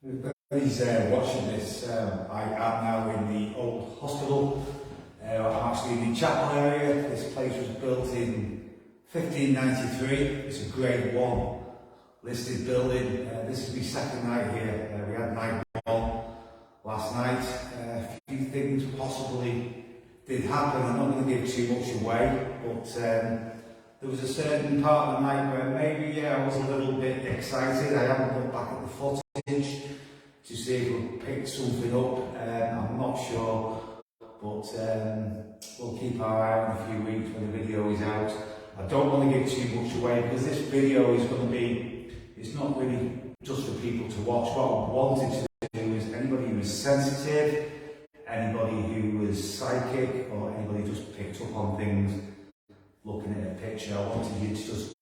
Everybody's watching this. I am now in the old hospital. I'm actually in the chapel area. This place was built in 1593. It's a Grade 1 listed building. This is my second night here. We had night 1 last night. A few things possibly did happen. I'm not going to give too much away, but there was a certain part of the night where maybe I was a little bit excited. I haven't looked back at the footage to see if we picked something up. I'm not sure, but we'll keep our eye on a few weeks when the video is out. I don't want to give too much away because this video is going to be, it's not really just for people to watch. What I wanted to do is anybody who is sensitive, anybody who was psychic, or anybody just picked up on things looking at a picture, I wanted you to just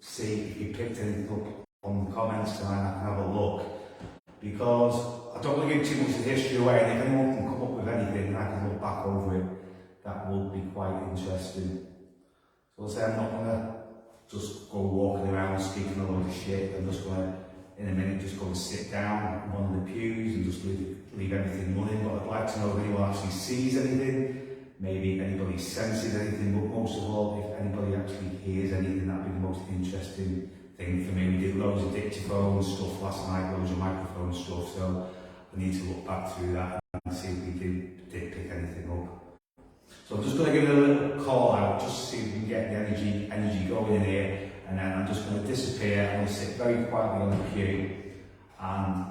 see if you picked anything up on the comments tonight and have a look. Because I don't want to give too much of the history away, and if anyone can come up with anything and I can look back over it, that would be quite interesting. So I'll say I'm not going to just go walking around speaking a load of shit. I'm just going to, in a minute, just go and sit down in one of the pews and just leave everything running. But I'd like to know if anyone actually sees anything, maybe anybody senses anything, but most of all, if anybody actually hears anything, that'd be the most interesting thing for me. We did loads of dictaphone stuff last night, loads of microphone stuff, so I need to look back through that and see if we did pick anything up. So I'm just going to give it a little call out, just to see if we can get the energy going in here, and then I'm just going to disappear. I'm going to sit very quietly on the pew and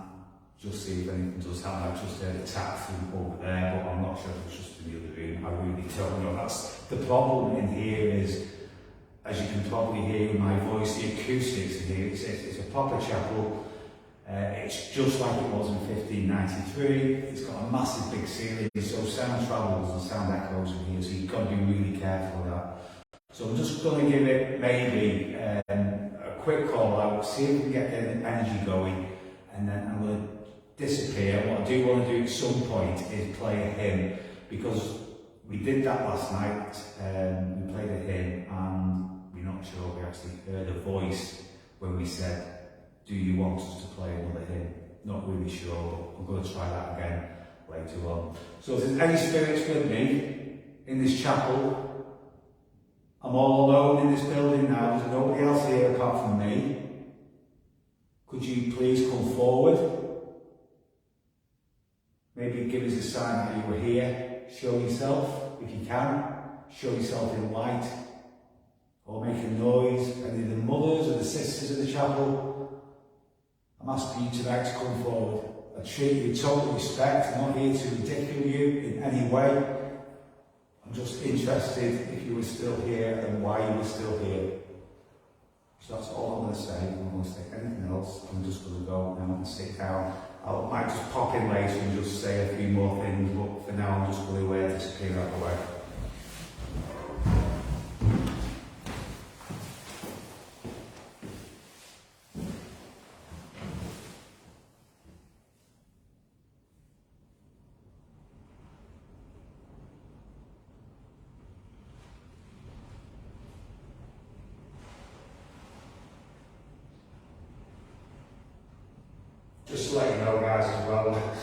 just see if anything does happen. I've just heard a tap through over there, but I'm not sure if it's just in the other room. I really don't know. That's the problem in here is, as you can probably hear in my voice, the acoustics in here, it's a proper chapel. It's just like it was in 1593. It's got a massive big ceiling, so sound travels and sound echoes in here, so you've got to be really careful of that. So I'm just going to give it maybe a quick call out, see if we can get the energy going, and then I'm going to disappear. What I do want to do at some point is play a hymn, because we did that last night. We played a hymn, and we're not sure we actually heard a voice when we said, do you want us to play another hymn? Not really sure, but I'm going to try that again later on. So if there's any spirits with me in this chapel, I'm all alone in this building now, there's nobody else here apart from me. Could you please come forward? Maybe give us a sign that you were here. Show yourself, if you can. Show yourself in light. Or make a noise. Any of the mothers or the sisters of the chapel, I'm asking you tonight to come forward. I treat you with total respect. I'm not here to ridicule you in any way. I'm just interested if you were still here and why you were still here. So that's all I'm going to say. I'm not going to say anything else. I'm just going to go now and sit down. I might just pop in later and just say a few more things, but for now I'm just going to disappear out of the way. Just to let you know, guys, as well,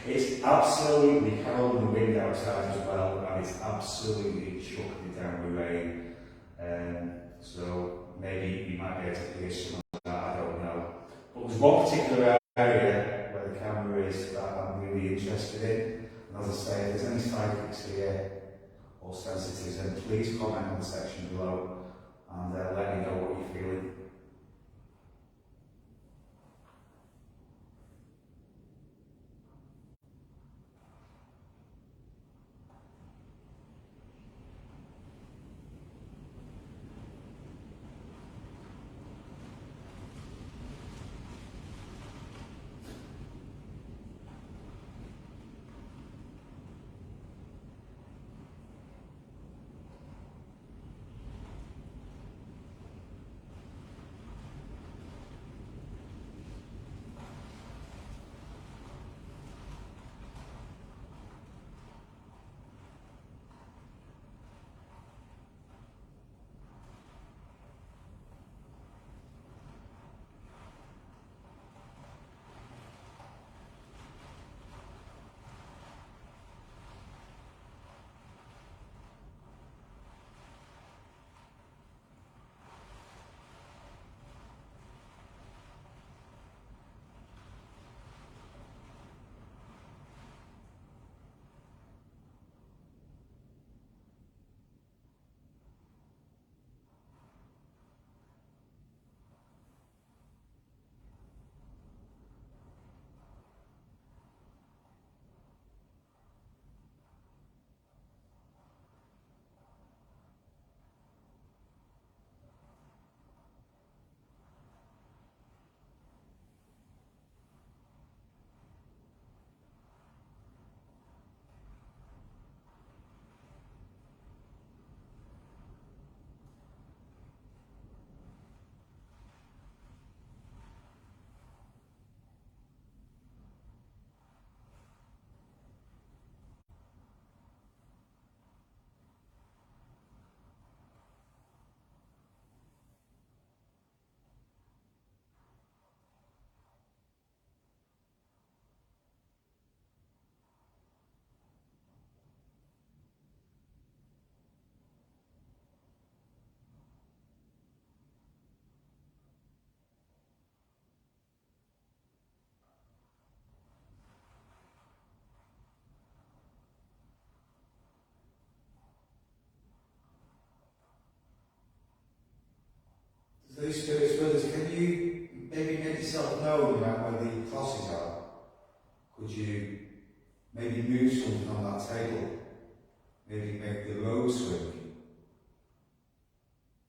it's absolutely cold in the wind outside as well, and it's absolutely chucking it down with rain. So maybe you might be able to hear some of that, I don't know. But there's one particular area where the camera is that I'm really interested in. And as I say, if there's any psychics here or sensitives, then please comment in the section below and let me know what you're feeling. Those Spirit Brothers, can you maybe make yourself known around where the crosses are? Could you maybe move something on that table? Maybe make the road swing?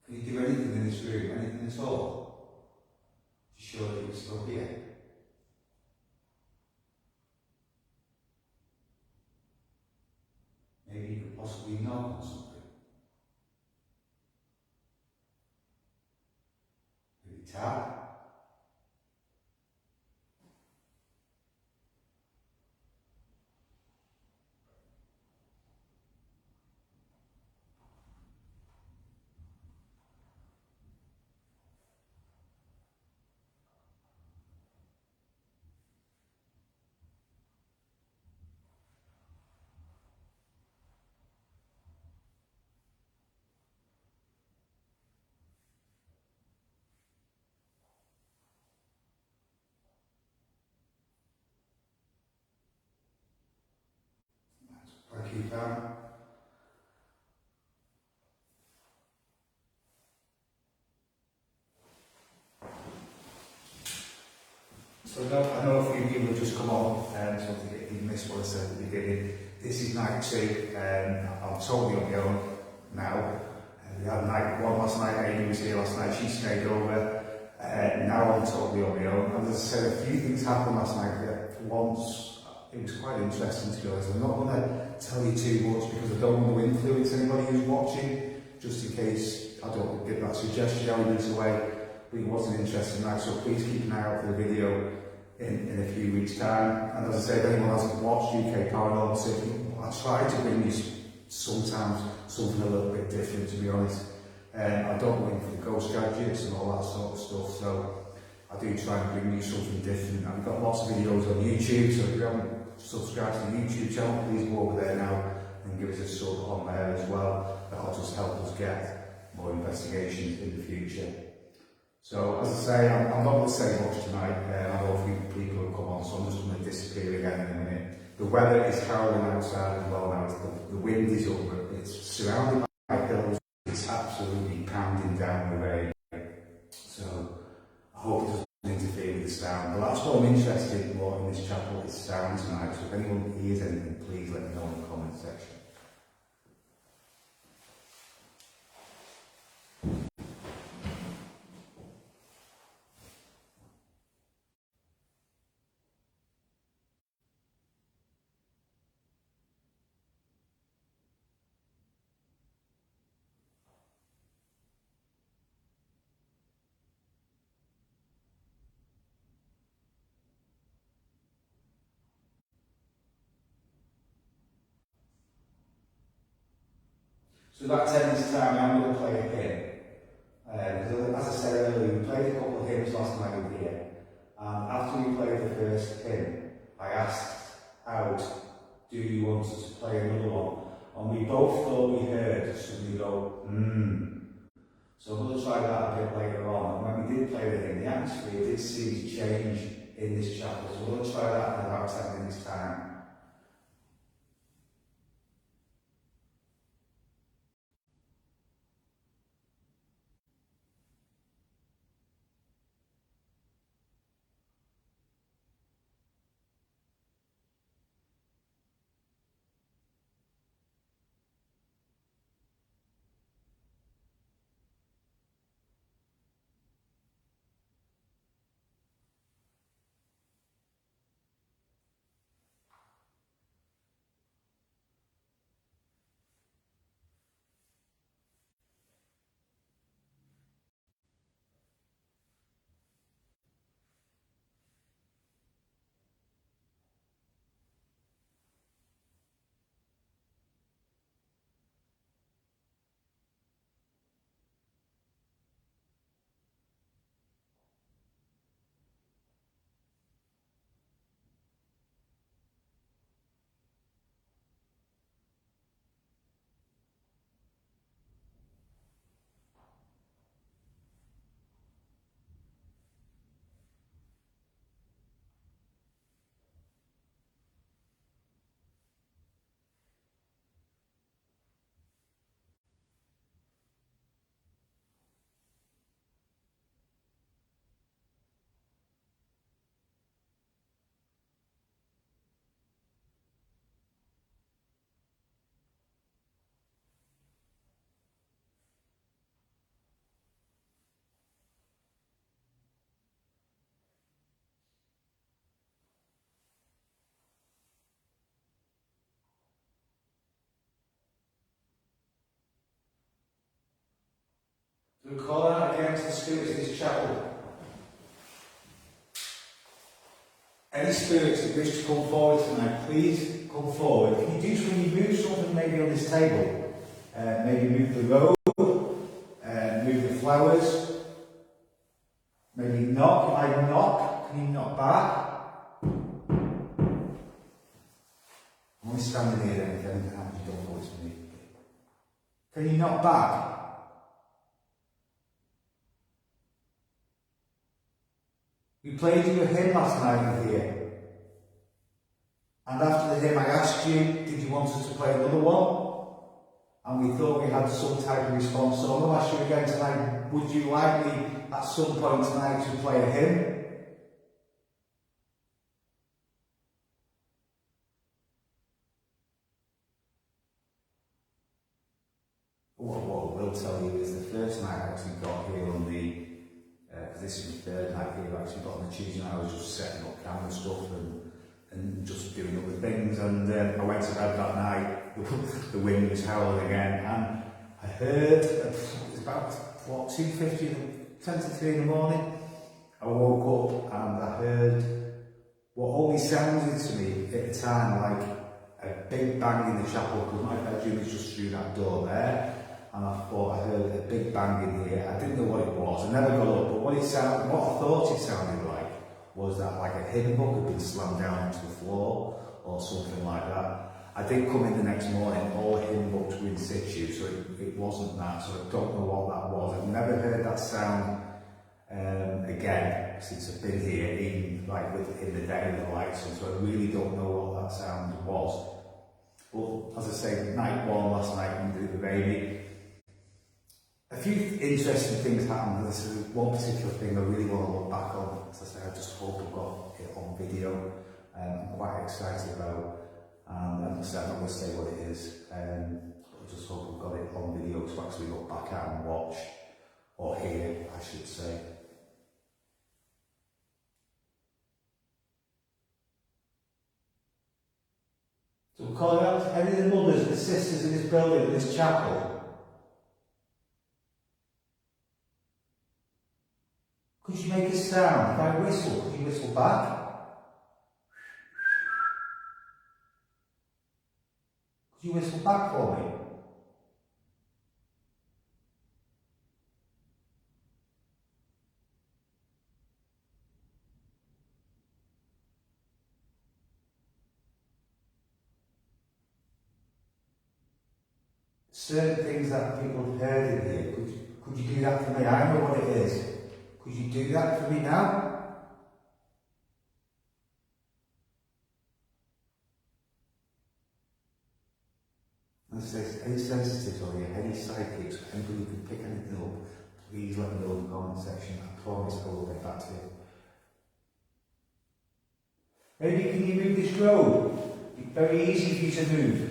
Can you do anything in this room? Anything at all? To show that you're still here? Maybe you could possibly knock on something. Maybe tap. Thank you, Pam. So I know a few people have just come on, so if you missed what I said at the beginning, this is night 2, I'm totally on my own now. We had night 1 last night, Amy was here last night, she stayed over. Now I'm totally on my own. And as I said, a few things happened last night. For once, it was quite interesting to be honest. I'm not going to tell you too much because I don't want to influence anybody who's watching, just in case I don't give that suggestion elements away. But it was an interesting night, so please keep an eye out for the video in a few weeks' time. And as I say, if anyone hasn't watched UK Paranormal City, I try to bring you sometimes something a little bit different, to be honest. I don't go in for the ghost gadgets and all that sort of stuff, so I do try and bring you something different. And we've got lots of videos on YouTube, so if you haven't subscribed to the YouTube channel, please go over there now and give us a sub on there as well. That'll just help us get more investigations in the future. So, as I say, I'm not going to say much tonight. I know a few people have come on, so I'm just going to disappear again in a minute. The weather is howling outside as well now. The wind is up, it's surrounded by hills. It's absolutely pounding down the rain. So, I hope it doesn't interfere with the sound. But that's what I'm interested more in this chapel, is sound tonight. So if anyone hears anything, please let me know in the comment section. So that 10 minutes time, I'm going to play a hymn. As I said earlier, we played a couple of hymns last night over here. And after we played the first hymn, I asked out, do you want us to play another one? And we both thought we heard somebody go, So I'm going to try that a bit later on. And when we did play the hymn, the atmosphere did seem to change in this chapel. So we're going to try that in about 10 minutes time. We call out again to the spirits of this chapel. Any spirits that wish to come forward tonight, please come forward. Can you do so when you move something maybe on this table? Maybe move the robe, move the flowers. Maybe knock. You might knock. Can you knock back? I'm only standing here then, if anything happens, you don't know it's me. Can you knock back? We played you a hymn last night here. And after the hymn I asked you, did you want us to play another one? And we thought we had some type of response. So I'm going to ask you again tonight, would you like me at some point tonight to play a hymn? What I will tell you is the first night I actually got here on the, because this is the third night here, I actually got on the Tuesday night, I was just setting up camera stuff and just doing other things, and I went to bed that night, the wind was howling again, and I heard, it was about, 2:50, 10 to 3 in the morning, I woke up and I heard what always sounded to me at the time like a big bang in the chapel, because my bedroom is just through that door there, and I thought I heard a big bang in here. I didn't know what it was, I never got up, but what I thought it sounded like was that like a hymn book had been slammed down onto the floor or something like that. I did come in the next morning, all the hymn books were in situ, so it wasn't that, so I don't know what that was. I've never heard that sound again since I've been here, even like in the day with the lights on, so I really don't know what that sound was. But as I say, night one last night when we did the baby, a few interesting things happened. This is one particular thing I really want to look back on. As I say, I just hope I've got it on video. I'm quite excited about. And I'm not going to say what it is. I just hope I've got it on video to actually look back at and watch, or hear, I should say. So we're calling out to any of the mothers and sisters in this building, in this chapel. Could you make a sound? If I whistle, could you whistle back? Could you whistle back for me? Certain things that people have heard in here, could you do that for me? I know what it is. Could you do that for me now? And if there's any sensitives or any psychics, anybody who can pick anything up, please let me know in the comment section. I promise I will get back to you. Maybe can you move this road? It's very easy for you to move.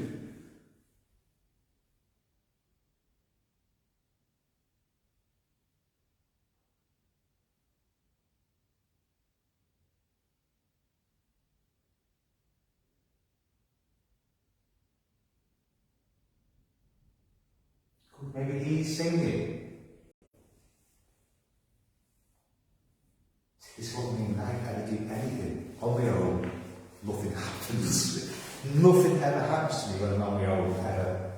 Maybe he's singing. This is what I mean, I can't do anything. On my own, nothing happens. Nothing ever happens to me when I'm on my own, ever.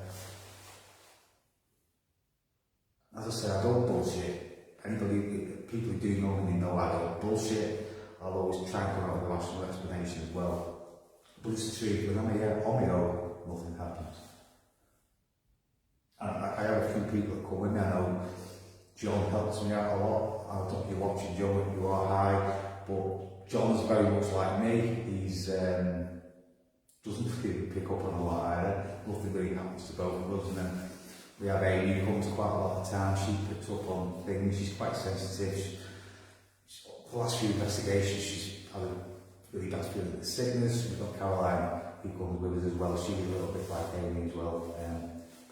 As I say, I don't bullshit. People who do know me know I don't bullshit. I'll always try and come up with a rational explanation as well. But it's the truth, when I'm here on my own, nothing happens. And I have a few people that come with me. I know John helps me out a lot. I don't know if you're watching John, if you are, hi. But John's very much like me. He's doesn't really pick up on a lot either. Nothing really happens to both of us. And then we have Amy who comes quite a lot of the time. She picks up on things. She's quite sensitive. For the last few investigations, she's had a really bad feeling of the sickness. We've got Caroline who comes with us as well. She's a little bit like Amy as well.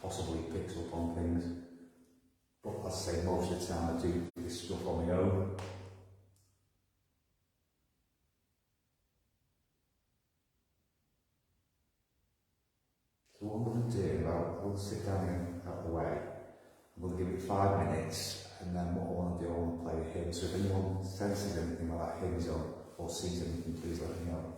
Possibly picks up on things. But as I say, most of the time I do this stuff on my own. So what I'm going to do, I'll sit down and out of the way. I'm going to give it 5 minutes. and then what I want to do, I want to play a hymn. So if anyone senses anything like that hymns on or sees anything, please let me know.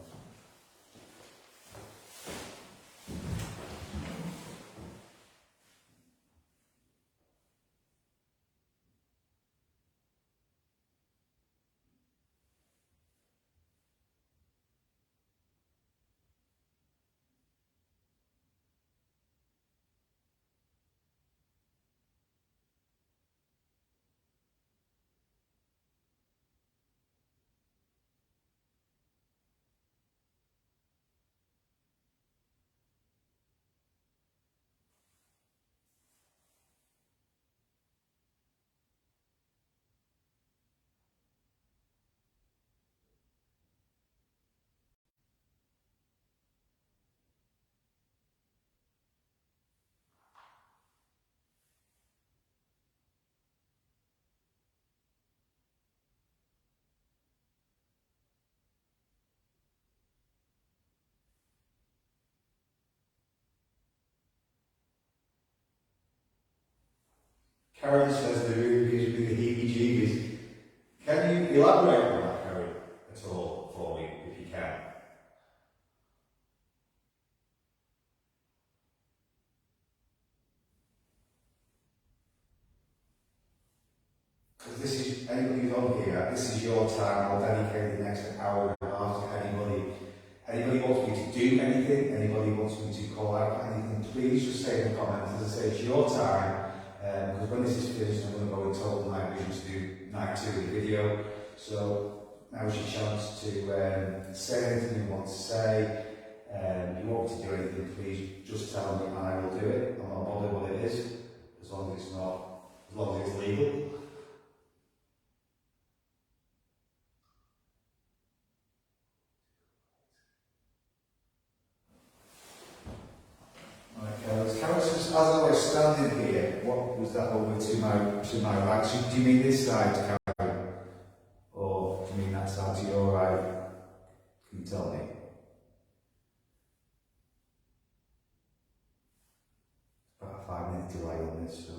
Karen says the room gives me the heebie-jeebies. Can you elaborate on that, Karen, at all for me, if you can? Because this is, anybody who's on here, this is your time. I'll dedicate the next hour and a half to anybody. Anybody wants me to do anything, anybody wants me to call out anything, please just say in the comments. As I say, it's your time. Because when this is finished, I'm going to go in total night vision to do night 2 of the video. So now's your chance to say anything you want to say. If you want me to do anything, please just tell me and I will do it. I'm not bothered what it is, as long as it's legal. Carol says, as I was standing here, what was that over to my right? So do you mean this side, Carol? Or do you mean that side to your right? Can you tell me? About a 5-minute delay on this, so.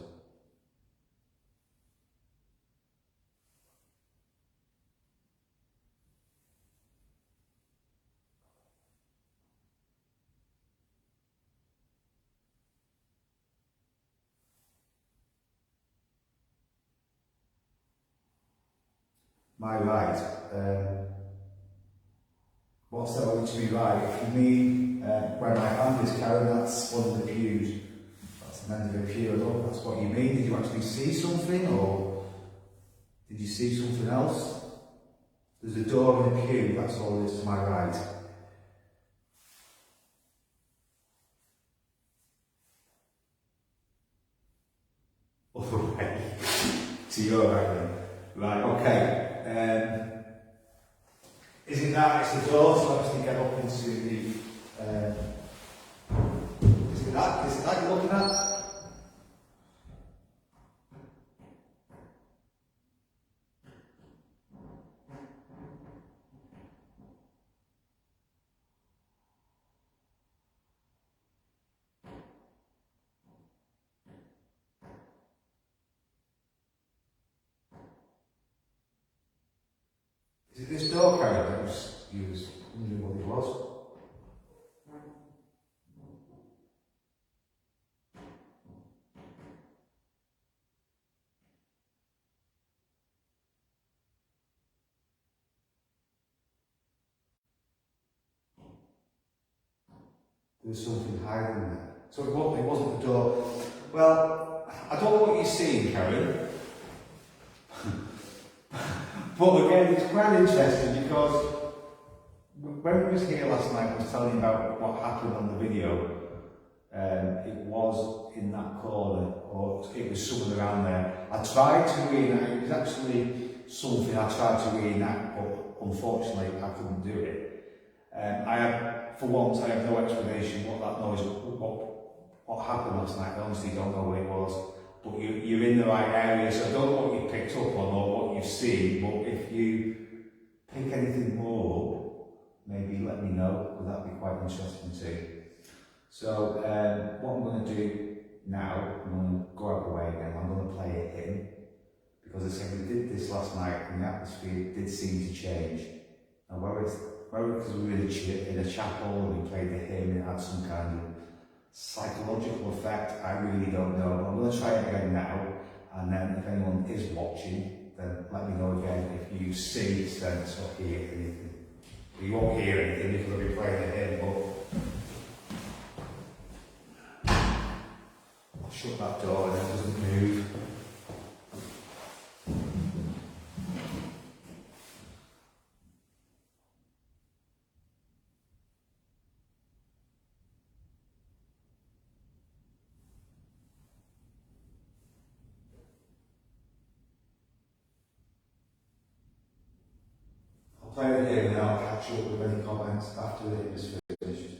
My right. What's that over to me right? If you mean where my hand is, Karen, that's one of the pews. That's the end of the pew. I don't know if that's what you mean. Did you actually see something, or did you see something else? There's a door in the pew, that's all it is to my right. Other way. To your right then. Right, okay. Isn't that, it's the door to actually get up into the, is it that you're looking at? Is it this door, Karen, that was used? I wondering what it was. There was something hiding there. So it wasn't the door. Well, I don't know what you're seeing, Karen. But again, it's quite interesting because when we was here last night, I was telling you about what happened on the video. It was in that corner, or it was somewhere around there. I tried to reenact, it was actually something I tried to reenact, but unfortunately I couldn't do it. For once, I have no explanation what that noise, what happened last night. I honestly don't know what it was. But you're in the right area, so I don't know what you picked up on or what you've seen, but if you pick anything more up, maybe let me know, because that'd be quite interesting too. So what I'm going to do now, I'm going to go out the way again, I'm going to play a hymn, because I said we did this last night and the atmosphere did seem to change. And whether because we were in a chapel and we played the hymn, it had some kind of psychological effect, I really don't know. But I'm going to try it again now, and then if anyone is watching, then let me know again if you see, sense or hear anything. You won't hear anything because I'll be playing the hymn, but I'll shut that door and it doesn't move. Play the hymn and I'll catch up with any comments after the hymn is finished.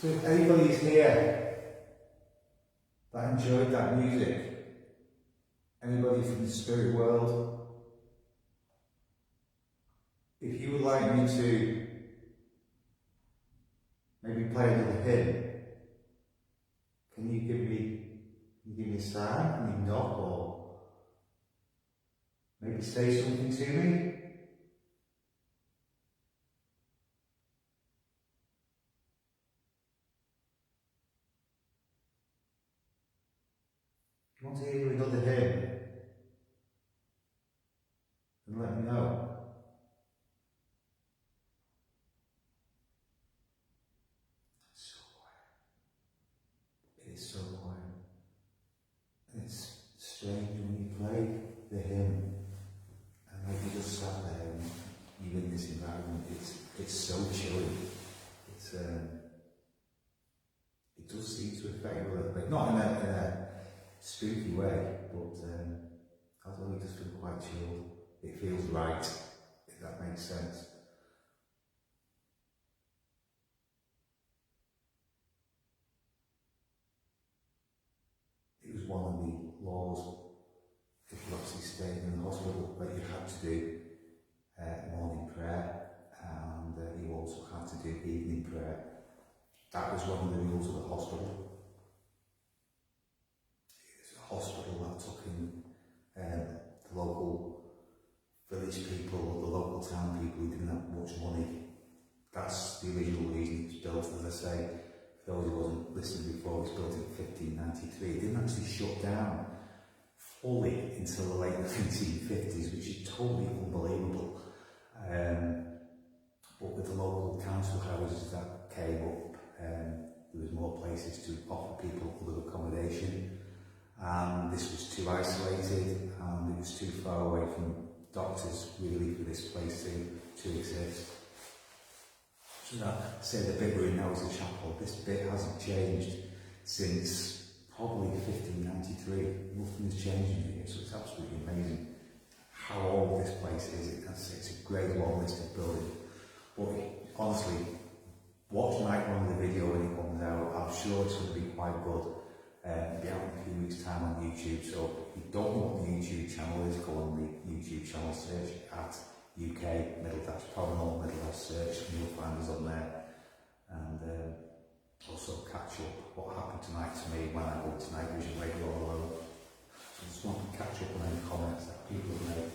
So if anybody's here that enjoyed that music, anybody from the spirit world, if you would like me to Maybe play another hymn. Can you give me a sign? Can you knock or maybe say something to me? If you want to hear another hymn, then let me know. It's so quiet. It is so quiet. And it's strange when you play the hymn and like you just sat there and you're in this environment. It's so chilly. It does seem to affect you a little bit, not in a spooky way, but I don't know, it just feels quite chilled. It feels right, if that makes sense. It was one of the laws, if you obviously stayed in the hospital, that you had to do morning prayer, and you also had to do evening prayer. That was one of the rules of the hospital. It's a hospital that took in the local village people or the local town people who didn't have much money. That's the original reason it was built, as I say. For those who wasn't listening before, it was built in 1593. It didn't actually shut down fully until the late 1950s, which is totally unbelievable. But with the local council houses that came up, there was more places to offer people other accommodation, and this was too isolated and it was too far away from doctors really for this place to exist. So that, say the bit we're in now is the chapel. This bit hasn't changed since probably 1593. Nothing has changed in here, so it's absolutely amazing how old this place is. It's a great long list of buildings. But honestly, watch night one of the video when it comes out. I'm sure it's going to be quite good. It'll be out in a few weeks' time on YouTube. So if you don't know what the YouTube channel is, go on the YouTube channel, search at UK Paranormal Search, and you'll find us on there. And also catch up what happened tonight to me when I go to Night Vision Radio alone. So I just want to catch up on any comments that people have made.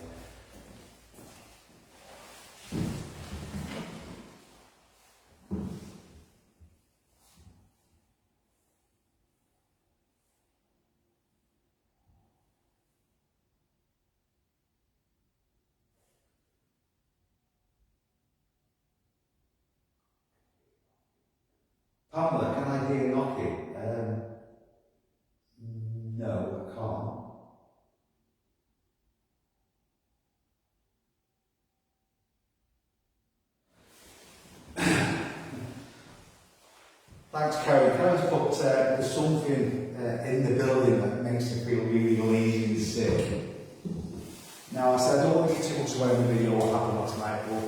Pamela, can I hear knocking? No, I can't. Thanks, Karen. Karen's put there's something in the building that makes me feel really uneasy and sick. Now, I said I don't want to get too much away in the video what happened last night, but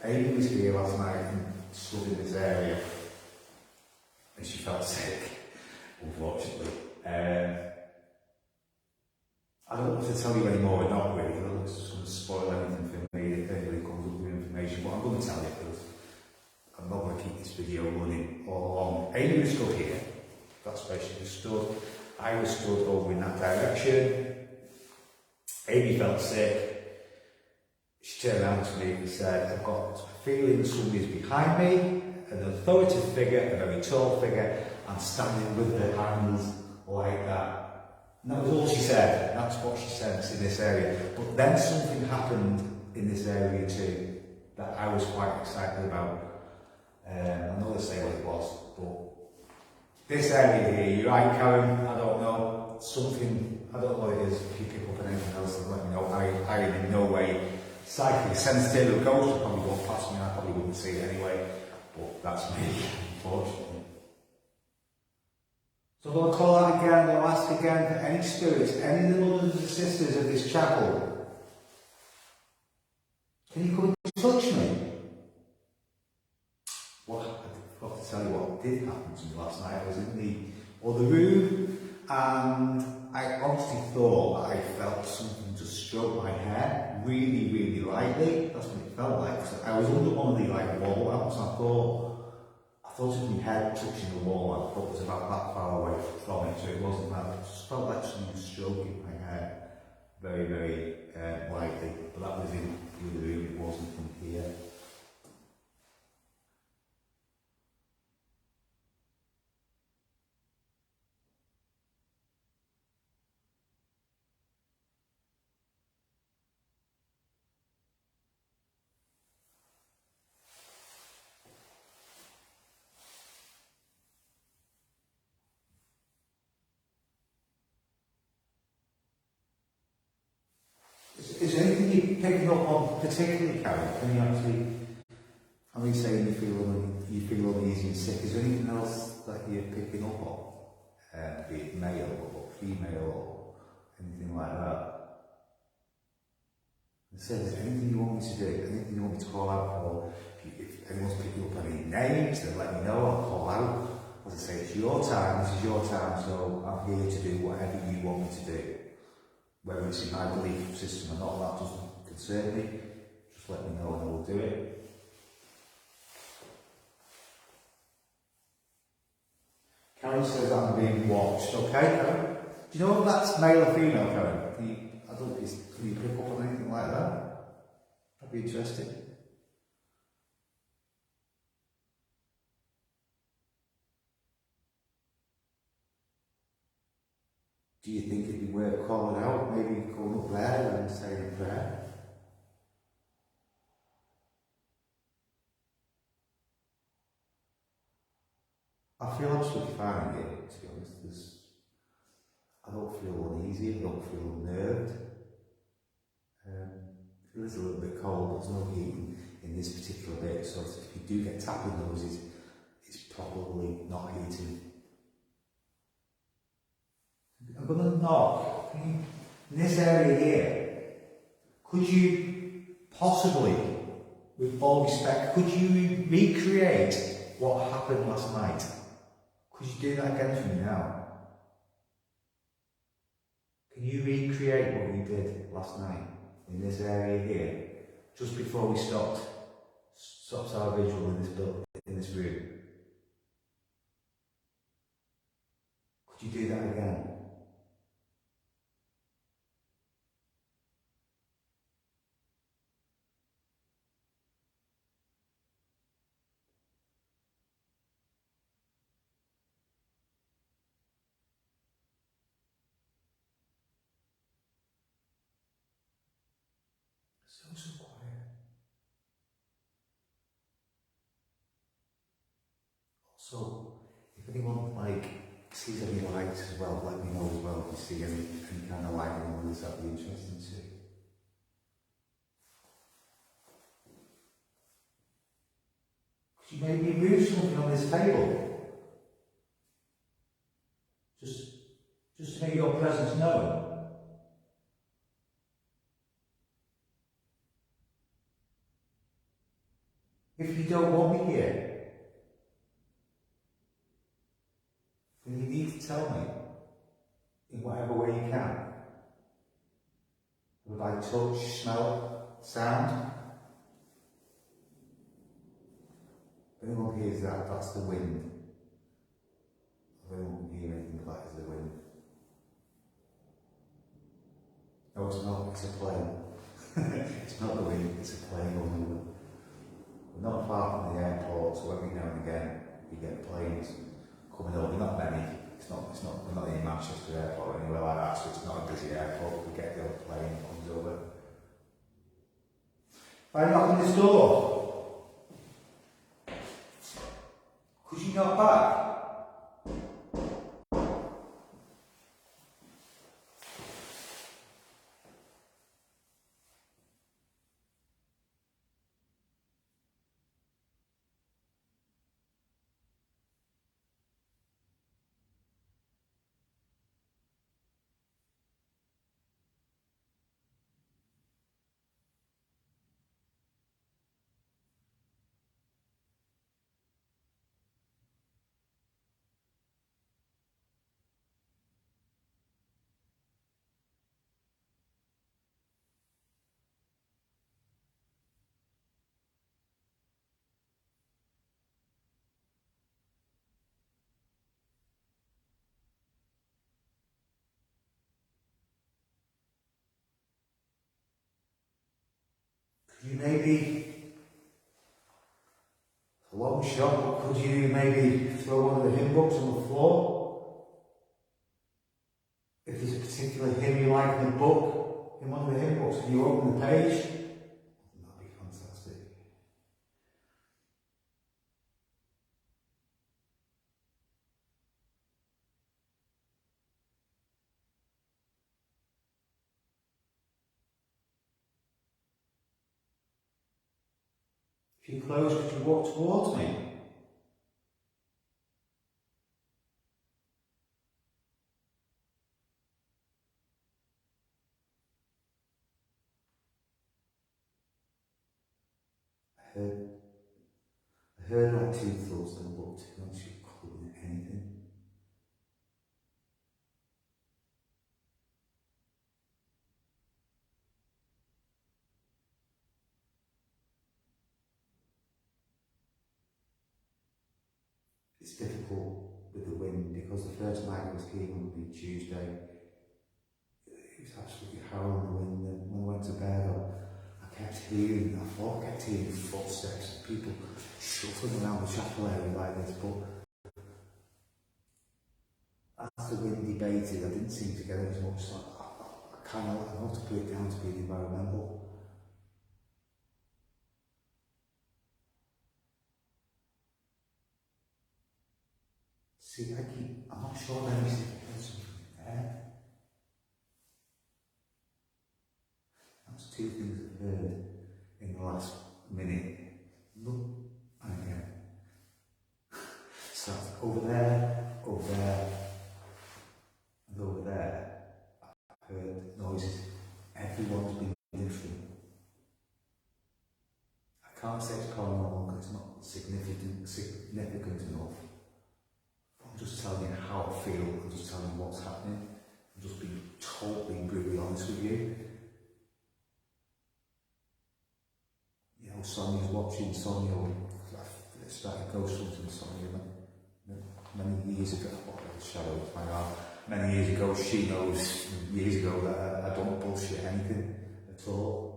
Amy was here last night and stood in this area. And she felt sick, unfortunately. I don't want to tell you any more or not really, because it's just going to spoil anything for me if anybody comes up with information, but I'm going to tell you because I'm not going to keep this video running all along. Amy was stood here, that's where she was stood. I was stood over in that direction. Amy felt sick. She turned around to me and said, I've got a feeling somebody's behind me. An authoritative figure, a very tall figure, and standing with their hands like that. And that was all she said. That's what she sensed in this area. But then something happened in this area too that I was quite excited about. I'm not going to say what it was, but this area here, you're right, Karen, I don't know, something, I don't know what it is. If you pick up on anything else, then let me know. I am in no way psychically sensitive. A ghost would probably walk past me, I probably wouldn't see it anyway. But that's me, unfortunately. So I'm going to call out again, I'll ask again for any spirits, any of the brothers and sisters of this chapel. Can you come and touch me? Well, I forgot to tell you what did happen to me last night. I was in the other room and I honestly thought I felt something just stroke my hair really, really lightly. That's what it felt like. So I was under one of the wall lamps and I thought thought of my head touching the wall, I thought it was about that far away from it, so it wasn't that. It just felt like someone was stroking my hair very, very lightly, but that was in the other room, it wasn't from here. Is there anything you're picking up on particularly, Karen? Can you actually, I mean, saying you feel uneasy and sick, is there anything else that you're picking up on? Be it male or female or anything like that? And so, is there anything you want me to do? Anything you want me to call out for? If anyone's picking up any names, then let me know, I'll call out. As I say, it's your time, this is your time, so I'm here to do whatever you want me to do. Whether it's in my belief system or not, that doesn't concern me. Just let me know and I will do it. Karen says I'm being watched. Okay, Karen? Do you know if that's male or female, Karen? Can you pick up on anything like that? That'd be interesting. Do you think it'd be worth calling out? Maybe going up there and saying a prayer? I feel absolutely fine here, to be honest. I don't feel uneasy, I don't feel unnerved. It is a little bit cold, there's no heat in this particular bit, so if you do get tapping noses, it's probably not heating. I'm going to knock. In this area here, could you possibly, with all respect, could you recreate what happened last night? Could you do that again for me now? Can you recreate what we did last night in this area here, just before we stopped our visual in this building, in this room? Could you do that again? So quiet. Also, if anyone sees any lights as well, let me know as well if you see any kind of light in others, that'd be interesting too. Could you maybe move something on this table? Just to make your presence known. If you don't want me here, then you need to tell me in whatever way you can. By touch, smell, sound. If anyone hears that, that's the wind. If anyone can hear anything, that is the wind. No, it's not, it's a plane. It's not the wind, it's a plane going over. We're not far from the airport, so every now and again we get planes coming over. Not many. We're not in Manchester Airport or anywhere like that, so it's not a busy airport. We get the odd plane that comes over. By knocking this door, could you knock back? could you maybe, it's a long shot, but could you maybe throw one of the hymn books on the floor? If there's a particular hymn you like in the book, in one of the hymn books, can you open the page? That'd be fantastic. If you close, could you walk towards me? I heard like two thoughts and looked, to be honest, you couldn't anything. It's difficult with the wind because the first night I was keen on the Tuesday, it was absolutely howling the wind, and when I went to bed I kept hearing, I thought I kept hearing footsteps and people shuffling around the chapel area like this, but as the wind debated I didn't seem to get it as much, so I kind of I want to put it down to being environmental. See, I'm not sure there is something there. That's two things I've heard in the last minute. Look, and again. So over there, and over there, I've heard noises. Everyone's been different. I can't say it's paranormal because it's not significant enough. I'm just telling you how I feel, I'm just telling you what's happening. I'm just being totally brutally honest with you. You know, Sonia's watching, Sonia started ghost hunting Sonia many years ago. Shadow my arm. Many years ago, she knows years ago that I don't bullshit anything at all.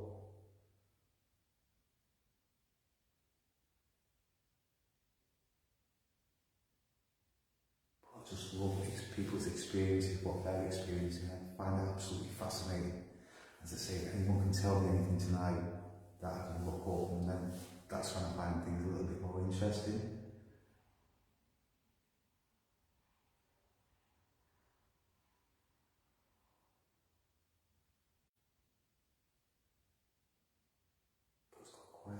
I just love people's experiences, what they're experiencing. I find it absolutely fascinating. As I say, if anyone can tell me anything tonight that I can look up, and then that's when I find things a little bit more interesting. But it's got quiet.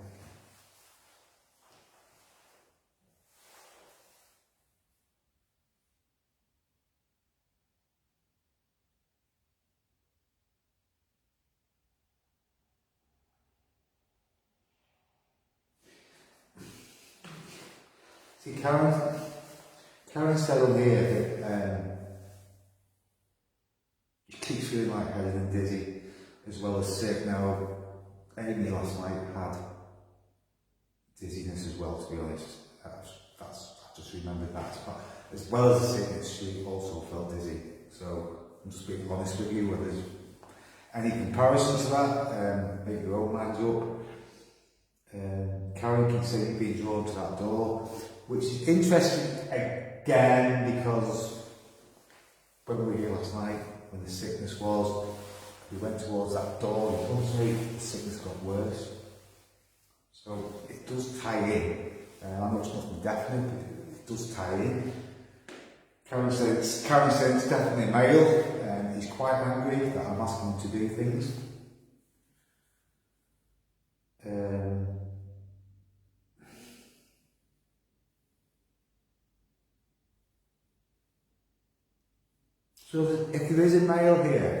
See, Karen said on here that she keeps feeling lightheaded and dizzy, as well as sick. Now, Amy last night had dizziness as well, to be honest. I just remembered that. But as well as the sickness, she also felt dizzy. So I'm just being honest with you. Whether there's any comparison to that, make your own minds up. Karen keeps saying being drawn to that door, which is interesting again because when we were here last night, when the sickness was, we went towards that door and suddenly the sickness got worse. So it does tie in. I know it's nothing definite, but it does tie in. Karen said it's definitely male, and he's quite angry that I'm asking him to do things. So if there is a male here,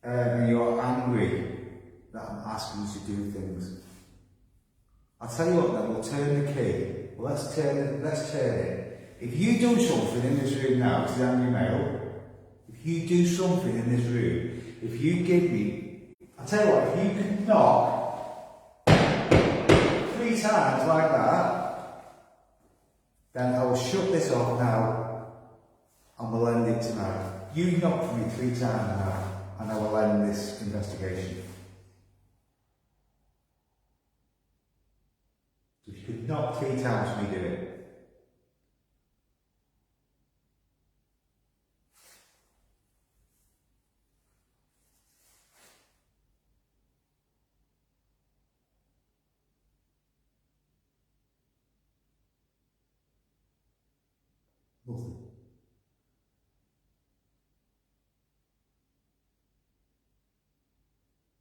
and you're angry that I'm asking you to do things, I'll tell you what then, we'll turn the key. Well, let's turn it. If you do something in this room now, because I'm your male, if you do something in this room, if you give me, I'll tell you what, if you can knock 3 times like that, then I will shut this off now and we'll end it tonight. You knock for me 3 times now and I will end this investigation. could knock 3 times for me do it. Lovely.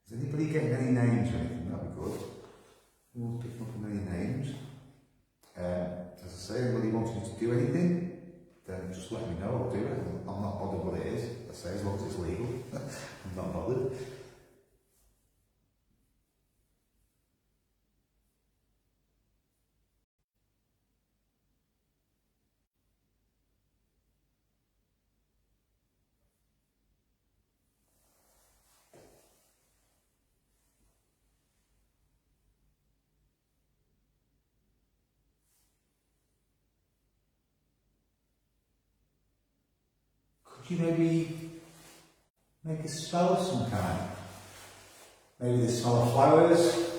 Is anybody getting any names or anything? That'd be good. Who's picking up any names? As I say, anybody wants me to do anything, then just let me know, I'll do it. I'm not bothered what it is. I say, as long as it's legal, I'm not bothered. Could you maybe make a spell of some kind? Maybe the smell of flowers?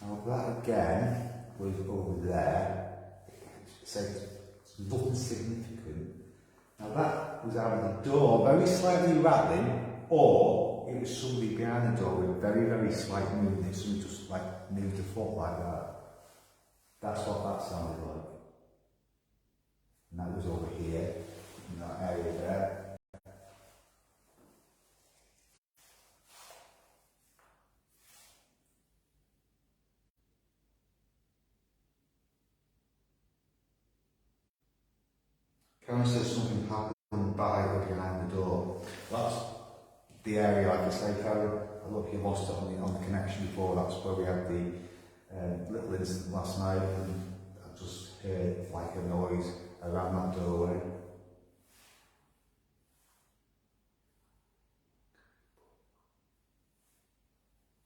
Now that again was over there. It said it's nothing significant. Now that was out of the door, very slightly rattling, or it was somebody behind the door with a very, very slight movement. Somebody just like moved a foot like that. That's what that sounded like. And that was over here, in that area there. Karen says something happened by or behind the door. That's the area, like I say, Karen. I look, you lost it on the connection before. That's where we had the little incident last night, and I just heard like a noise around that doorway.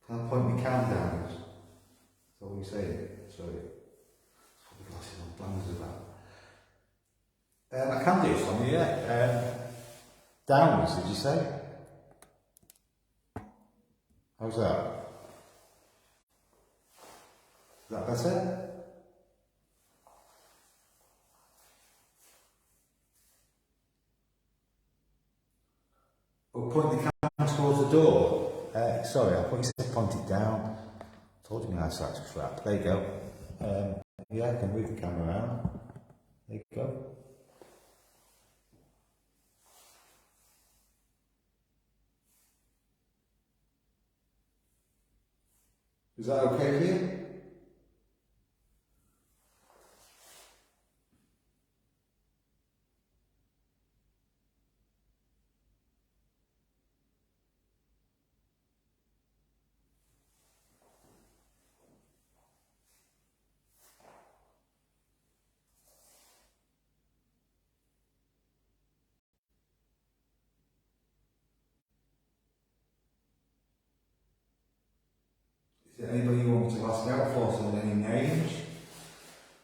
Can I point my cam down? Is that what you're saying? Sorry. That's what the glasses on plans about. I can do something, yeah. Downwards, did you say? How's that? Is that better? Or point the camera towards the door? Sorry, I thought you said point it down. I told you my eyesight's crap. There you go. Yeah, I can move the camera around. There you go. Is that okay for you? Is there anybody you want me to ask out for? So any names?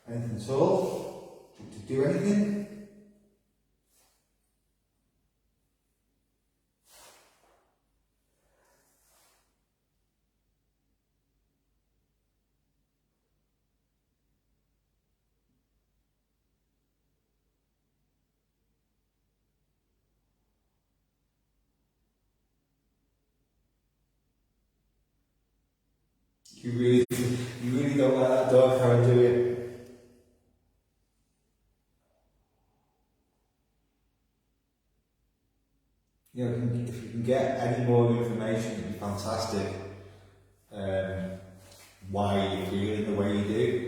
Anything at all? To do anything? You really don't like that dog, Karen, do you? You know, if you can get any more information, it'd be fantastic. Why you're feeling the way you do.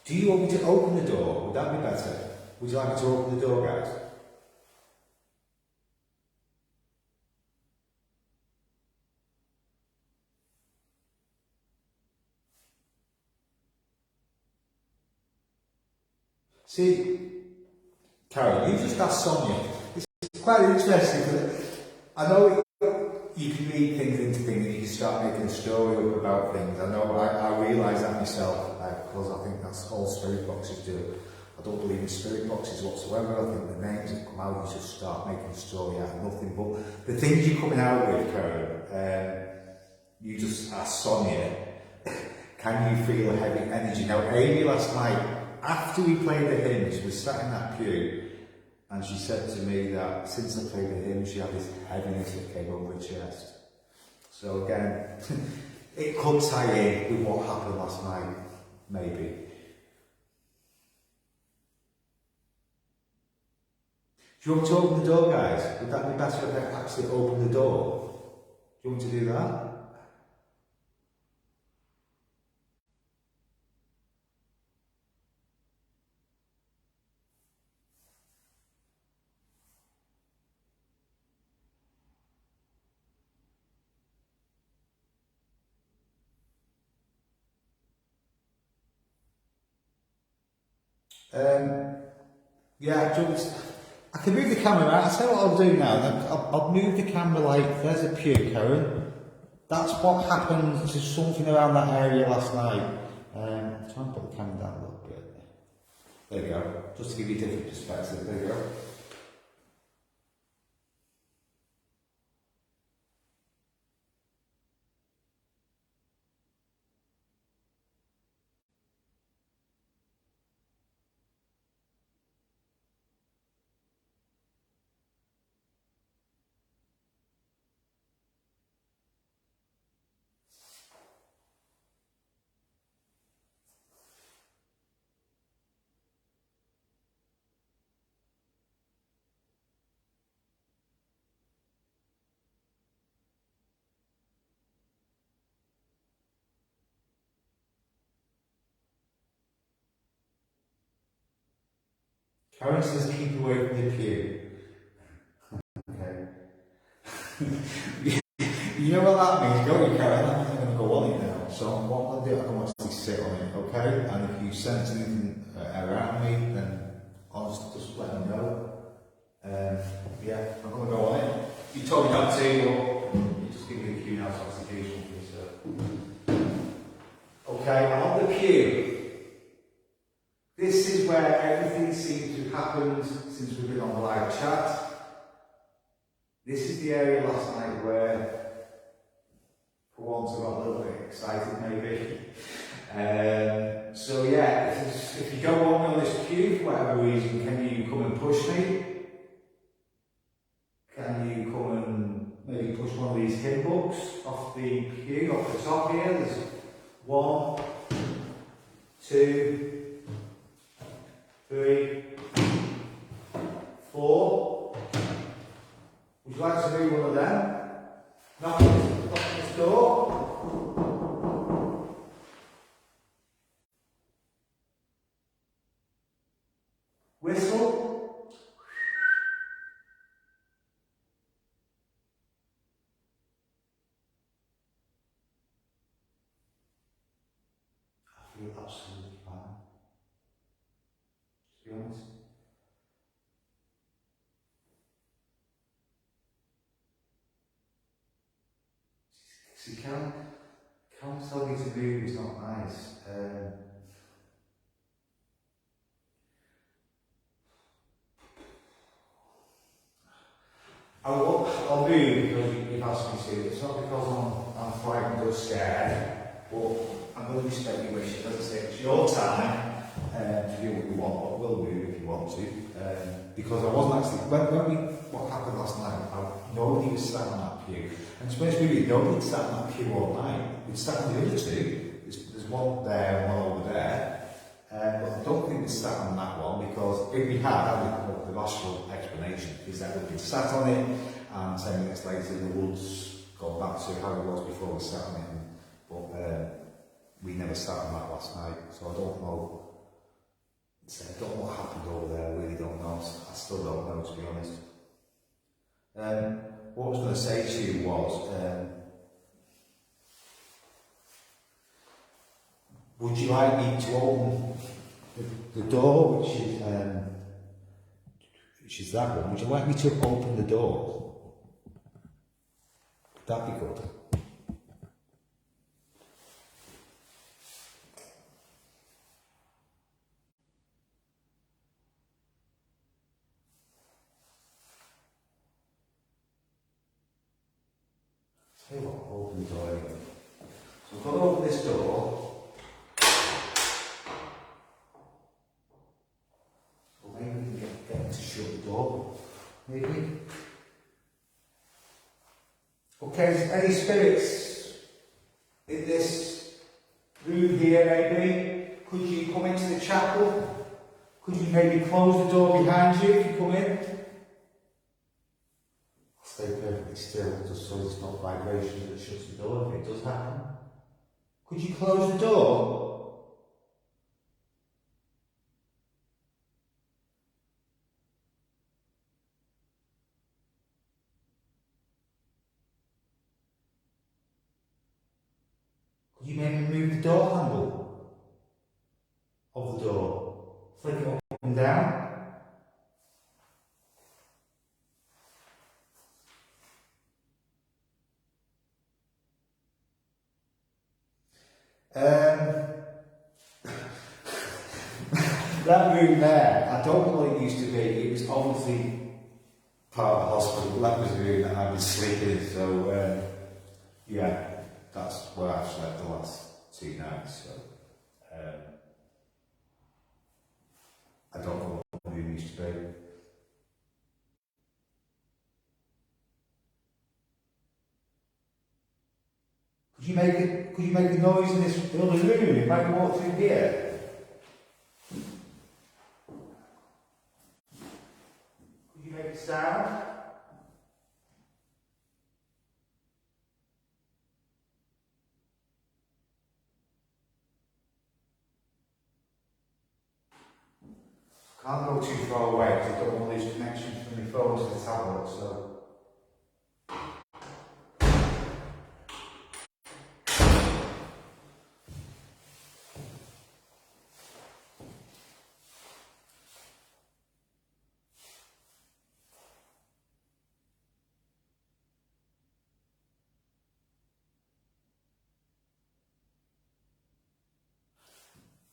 Do you want me to open the door? Would that be better? Would you like me to open the door, guys? See, Karen, you just asked Sonia. It's quite interesting because I know you can read things into things and you can start making a story up about things. I know I realise that myself because I think that's all spirit boxes do. I don't believe in spirit boxes whatsoever. I think the names that come out, you just start making a story out of nothing. But the things you're coming out with, Karen, you just asked Sonia, can you feel a heavy energy? Now, Amy last night, after we played the hymn, she was sat in that pew and she said to me that since I played the hymn, she had this heaviness that came over her chest. So again, it could tie in with what happened last night, maybe. Do you want to open the door, guys? Would that be better if I actually open the door? Do you want to do that? Yeah, I can move the camera out. I'll tell you what I'll do now. I'll move the camera like, there's a pew, Karen. That's what happened to something around that area last night. Try and put the camera down a little bit. There we go. Just to give you a different perspective. There we go. Karen says keep away from the pew. Okay. You know what that means, don't you, Karen? That means I'm going to go on it now. So what I'm going to do, I can actually sit on it, okay? And if you sense anything around me, then honestly, just let me know. Yeah, I'm going to go on it. You told me not to, or you just give me the cue now, so that's the usual for me, so. Okay, I'm on the pew. This is where everything seems to have happened since we've been on the live chat. This is the area last night where, for once, I got a little bit excited maybe. So yeah, if you don't want me on this pew for whatever reason, can you come and push me? Can you come and maybe push one of these hymn books off the pew, off the top here? There's 1, 2, 3, 4. Would you like to do one of them? Knock this door. Whistle. I feel absolutely fine. To be honest. See, can't tell me to move, it's not nice. I'll move because you've asked me to. It's not because I'm frightened or scared, but I'm going to respect your wishes. As I say, it's your time to do what you want, but we'll move if you want to. Because I wasn't actually, what happened last night, nobody was sat on that pew. And to be honest with you, nobody sat on that pew all night. We'd sat on the other two. There's one there and one over there. But I don't think we sat on that one because if we had, I would come up with the rational explanation is that we'd been sat on it and 10 minutes later the woods got back to how it was before we sat on it. But we never sat on that last night, so I don't know. I don't know what happened over there, I really don't know. I still don't know, to be honest. What I was going to say to you was, would you like me to open the door, which is which is that one. Would you like me to open the door? Would that be good? Tell you what, I'll open the door anyway. So I've got to open this door. So maybe we can get them to shut the door. Maybe. Okay, is there any spirits in this room here maybe? Could you come into the chapel? Could you maybe close the door behind you if you come in? Stay perfectly still, just so there's not vibration that shuts the door if it does happen. Could you close the door? Could you maybe move the door handle of the door? Flick it up and down? That room there, I don't know what it used to be. It was obviously part of the hospital. That was the room that I was sleeping in. So, yeah, that's where I've slept the last 2 nights. So, I don't know what the room used to be. Could you make a noise in this other room? If I walk through here. Could you make a sound? Can't go too far away because I don't want to lose connection from my phone to the tablet. So.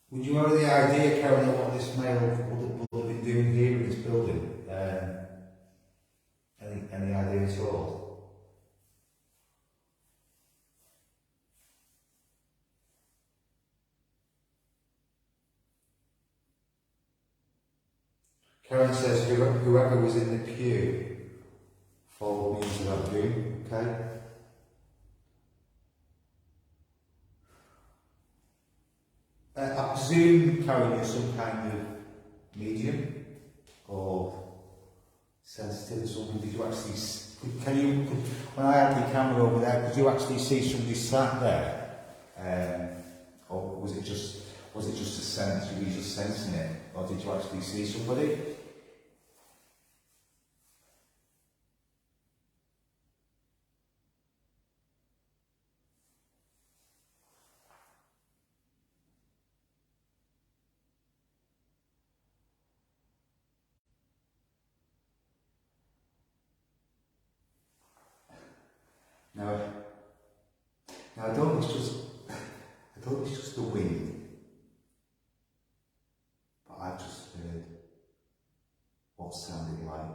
Would you have any idea, Karen, what this male would have been doing here in this building? Any idea at all? Karen says whoever was in the pew followed me into that room, okay? I presume, Karen, you're some kind of medium or sensitive or something. Did you actually, when I had the camera over there, could you actually see somebody sat there? Or was it just a sense, you were just sensing it? Or did you actually see somebody? Now I don't know it's just the wind, but I've just heard what sounded like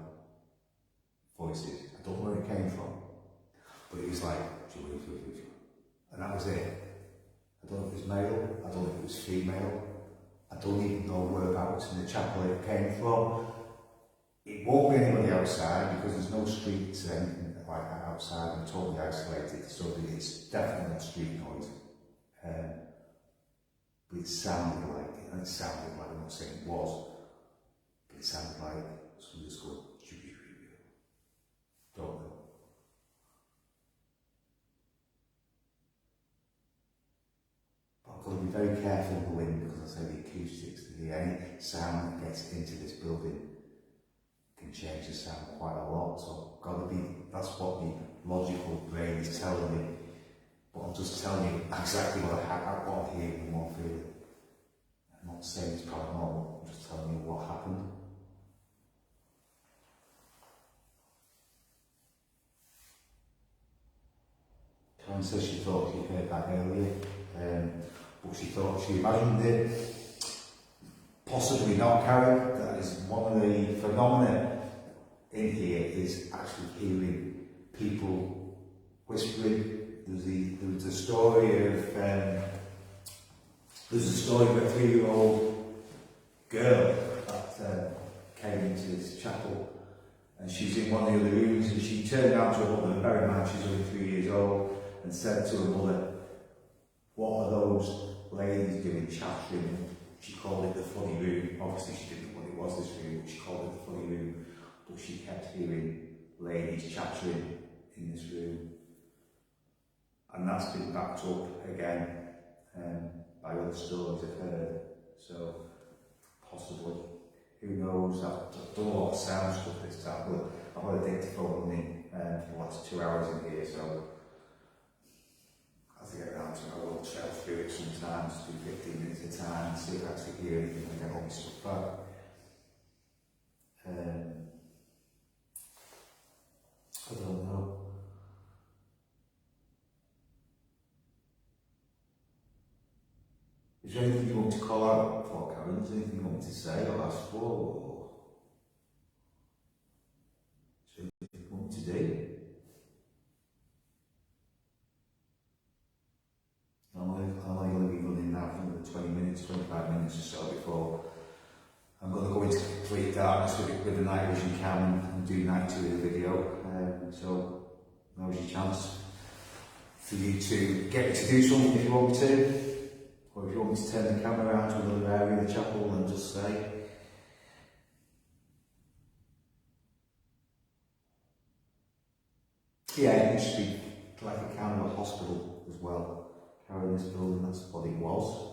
voices. I don't know where it came from, but it was like, and that was it. I don't know if it was male, I don't know if it was female, I don't even know whereabouts in the chapel it came from. It won't be anybody outside because there's no streets or anything like that outside. I'm totally isolated, so it's definitely not street noise. But it sounded like it, and it sounded like, I'm not saying it was, but it sounded like somebody just going, don't know. But I've got to be very careful of the wind because I say the acoustics, any sound that gets into this building can change the sound quite a lot. So that's what the logical brain is telling me. But I'm just telling you exactly what I'm hearing and what I'm feeling. I'm not saying it's paranormal, I'm just telling you what happened. Karen says she thought she heard that earlier, but she thought she imagined it. Possibly not, Karen. That is one of the phenomena in here, is actually hearing people whispering. There's a story of a 3-year-old girl that came into this chapel, and she's in one of the other rooms, and she turned around to her mother, bear in mind she's only 3 years old, and said to her mother, "What are those ladies doing chattering?" She called it the funny room. Obviously she didn't know what it was, this room, but she called it the funny room. But she kept hearing ladies chattering in this room. And that's been backed up again by other stories I've heard. So, possibly, who knows? I've done a lot of sound stuff this time, but I've got a dictaphone in for the last 2 hours in here, so as I get around to it, I will trail through it sometimes, do 15 minutes at a time, see if I actually hear anything and get all my stuff back. I don't know. Is there anything you want to call out for, Karen? Is there anything you want me to say or ask for? Or is there anything you want me to do? I'm only going to be running now for another 20 minutes, 25 minutes or so before I'm going to go into complete darkness with a night vision cam and do night 2 of the video. So now's your chance for you to get me to do something if you want me to. Or if you want me to turn the camera around to another area of the chapel and just say. Yeah, it used to be like a kind of a hospital as well. Carrying this building, that's what it was.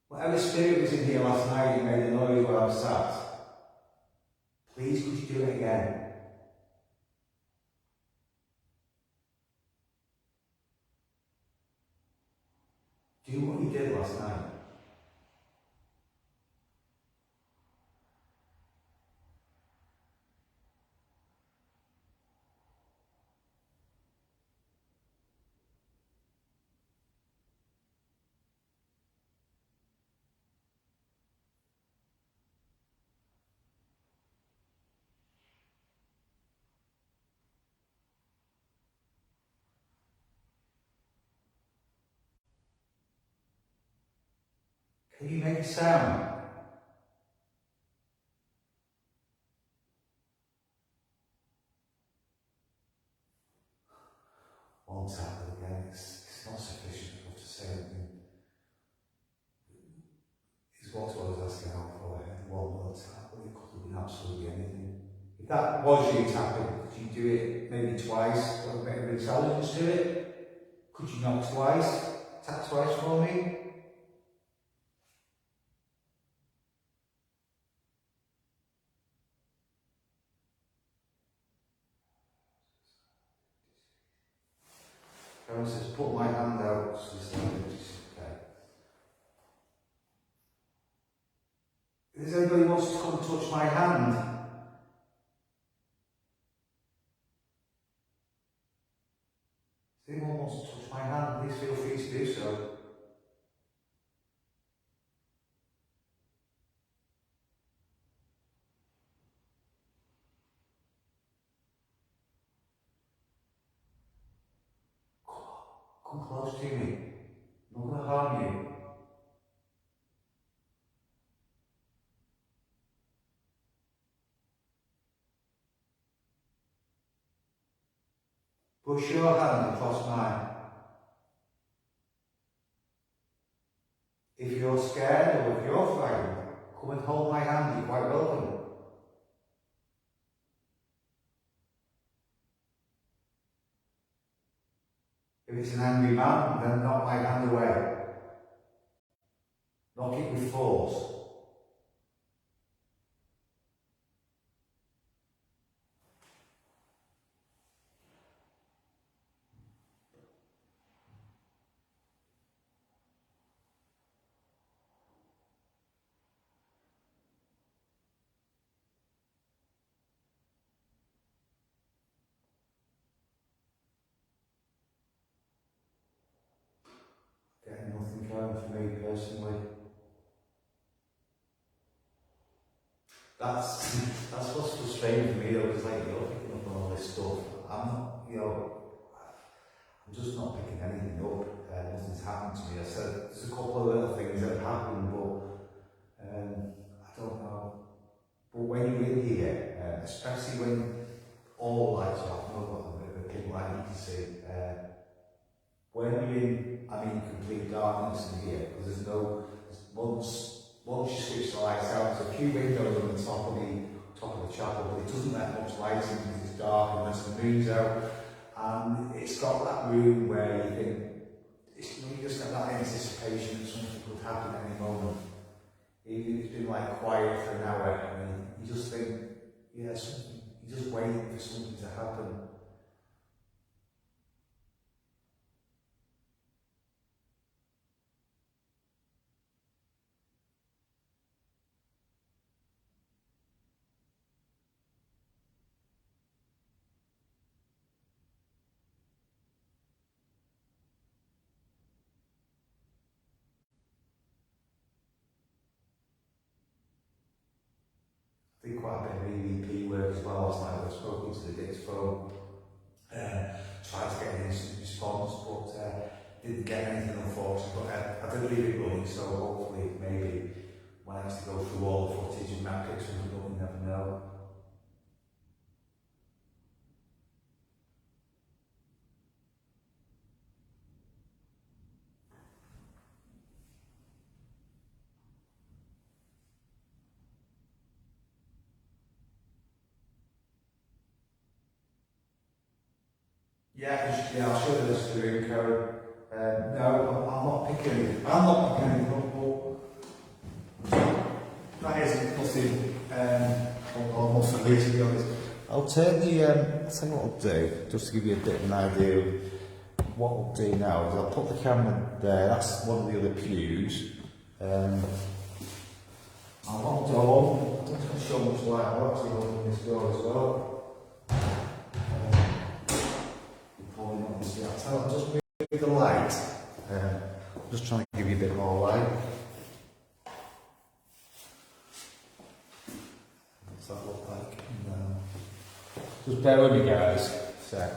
Whatever spirit was in here last night and made a noise where I was sat, please could you do it again? Do what you did last night. Can you make a sound? One tap again, it's not sufficient enough to say anything. It's what I was asking out for, one more tap, but it could have been absolutely anything. If that was you tapping, could you do it maybe twice, with a bit of intelligence to it? Could you knock twice? Tap twice for me? Karen says, put my hand out, so this okay. Is there anybody who wants to come and touch my hand? If anyone wants to touch my hand, please feel free to do so. Come close to me. I'm not going to harm you. Push your hand across mine. If you're scared or if you're frightened, come and hold my hand, you're quite welcome. If it's an angry man, then knock my hand away. Knock it with force. Getting nothing going for me personally. That's what's frustrating for me though, because like you're picking up on all this stuff. I'm not, I'm just not picking anything up. Nothing's happened to me. I said there's a couple of little things that have happened, but I don't know. But when you're in here, especially when all the lights are off, I've got a bit of a pink light you can see. When you're in complete darkness in here, because there's no, once you switch the lights out, there's a few windows on the top of the chapel, but it doesn't let much light in because it's dark unless the moon's out. And it's got that room where you think, you just have that anticipation that something could happen at any moment. Even if it's been like quiet for an hour, and you just think, yeah, something, you're just waiting for something to happen. I did quite a bit of EVP work as well last night. I was spoken to the Dix phone, tried to get an instant response, but didn't get anything unfortunately. But I did leave it running, so hopefully maybe when I have to go through all the footage and that picture, you never know. Yeah, I'll show you this screen, Karen. No, I'm not picking it. I'm not picking it up, but that isn't nothing almost for me, to be honest. I'll turn the, I'll tell you what I'll do, just to give you a bit of an idea of what I'll do now, is I'll put the camera there, that's one of the other pews. I'll lock the door, I'm not going to show much light, I'll actually open this door as well. I'll just move the light. I'm just trying to give you a bit more light. What's that look like? No. Just bear with me, guys. A sec.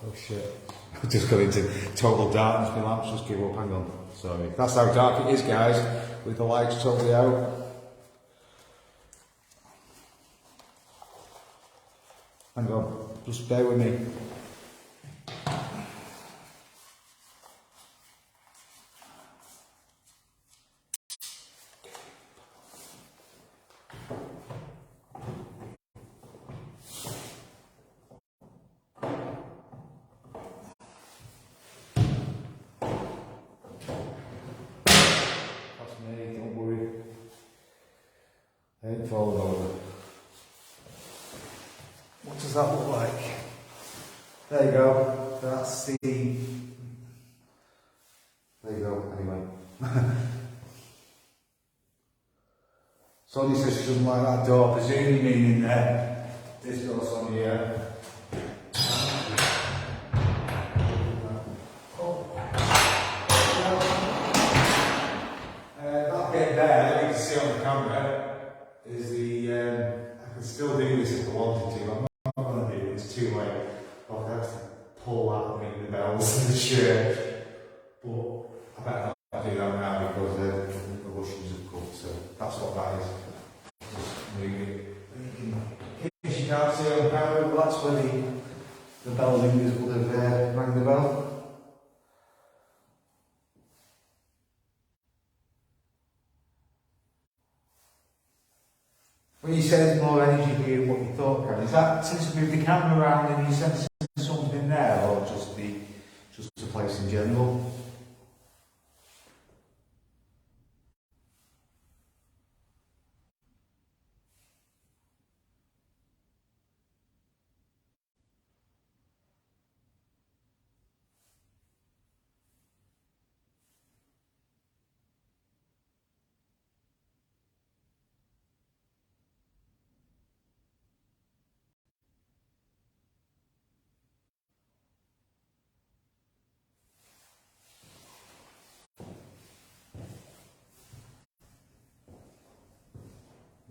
Oh shit! I just got into total darkness. My lamps just give up. Hang on. Sorry. That's how dark it is, guys. With the lights totally out. Hang on, just bear with me. That's me, don't worry. I ain't falling over. What does that look like? There you go. That's the... There you go, anyway. Sonny says she doesn't like that door, presumably meaning this door's on here. That bit there, you can see on the camera, is the... I can still do this if I wanted to. I'm not going to do it, it's too late. I'll have to pull out and ring the bells in the church. But I better not do that now because the Russians have come, so that's what that is. Just move it. In case you can't see on camera, that's where the bell ringers would have rang the bell. When you say there's more energy hear what you thought, Karen. Is that since you moved the camera around and you sensing something there, or just the place in general?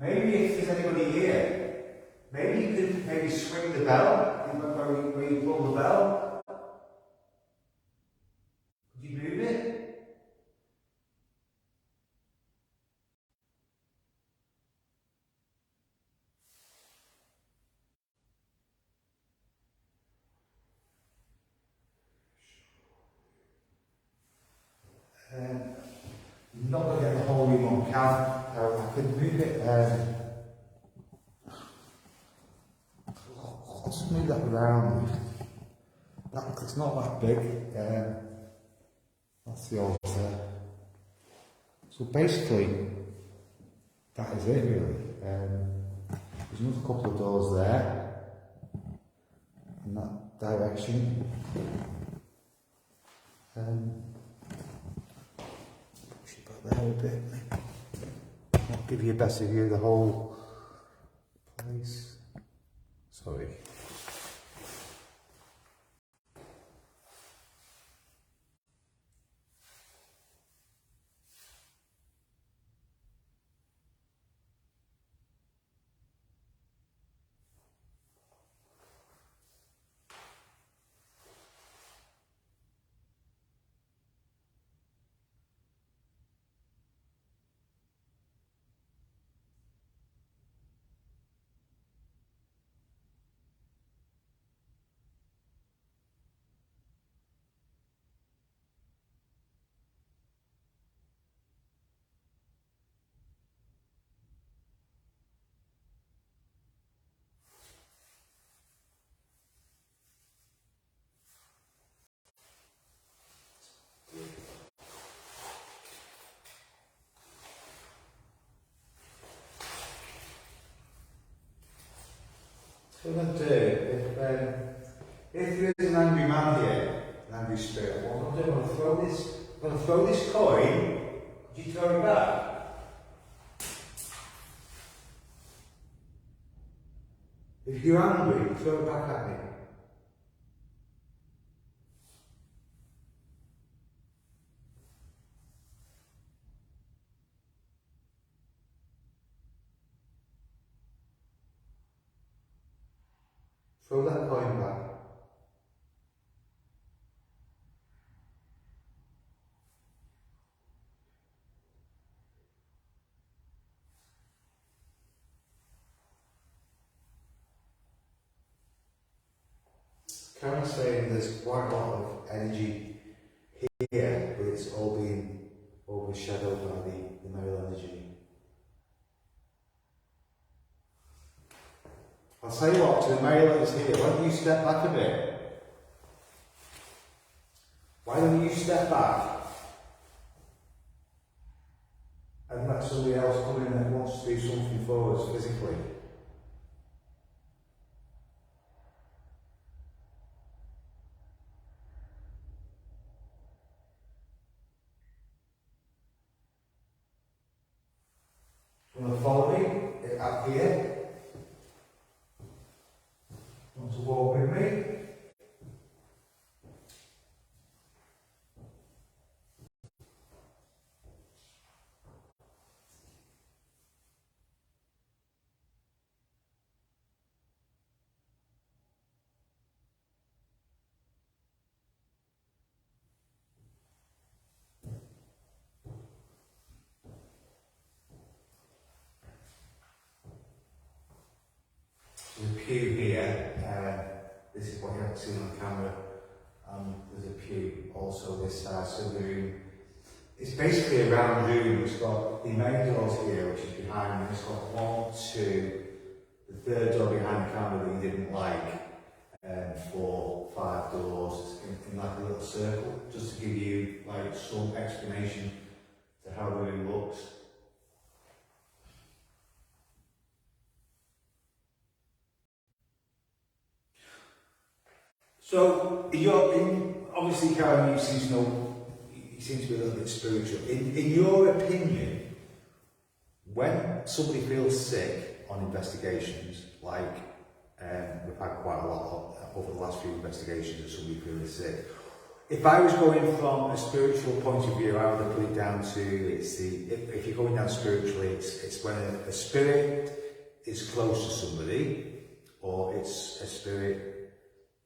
Maybe if there's anybody here, maybe you could maybe swing the bell. You remember where you pull the bell? Could you move it? I'm not going to get the whole room on cam. I could move it. I'll just move that around. It's not that big. That's the altar. So basically, that is it really. There's another couple of doors there in that direction. Push it back there a bit. I'll give you a better view of the whole place. Sorry. So what I'm going to do, if there is an angry man here, an angry spirit, what I'm going to do, I'm going to throw this coin. Could you throw it back? If you're angry, throw it back at me. Throw that coin back. Karen's saying there's quite a lot of energy here, but it's all being overshadowed by the male energy. I'll tell you what, to the male that's here, why don't you step back a bit? Why don't you step back and let somebody else come in that wants to do something for us physically? You want to follow me up here? Want to walk with me? There's a pew here. This is what you haven't seen on camera. There's a pew also this side. So the room, it's basically a round room. It's got the main doors here, which is behind me. It's got 1, 2, third door behind the camera that you didn't like, 4, 5 doors in like a little circle, just to give you like some explanation to how the room looks. So obviously, Karen, you seem to be a little bit spiritual. In your opinion, when somebody feels sick on investigations, like we've had quite a lot over the last few investigations of somebody feeling sick, if I was going from a spiritual point of view, I would have put it down to if you're going down spiritually, it's when a spirit is close to somebody, or it's a spirit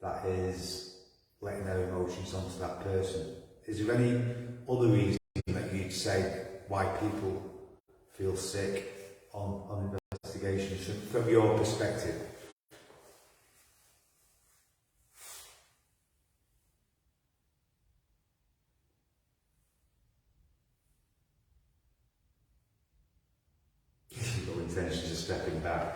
that is letting their emotions onto that person. Is there any other reason that you'd say why people feel sick on investigations from your perspective? You've got intentions of stepping back.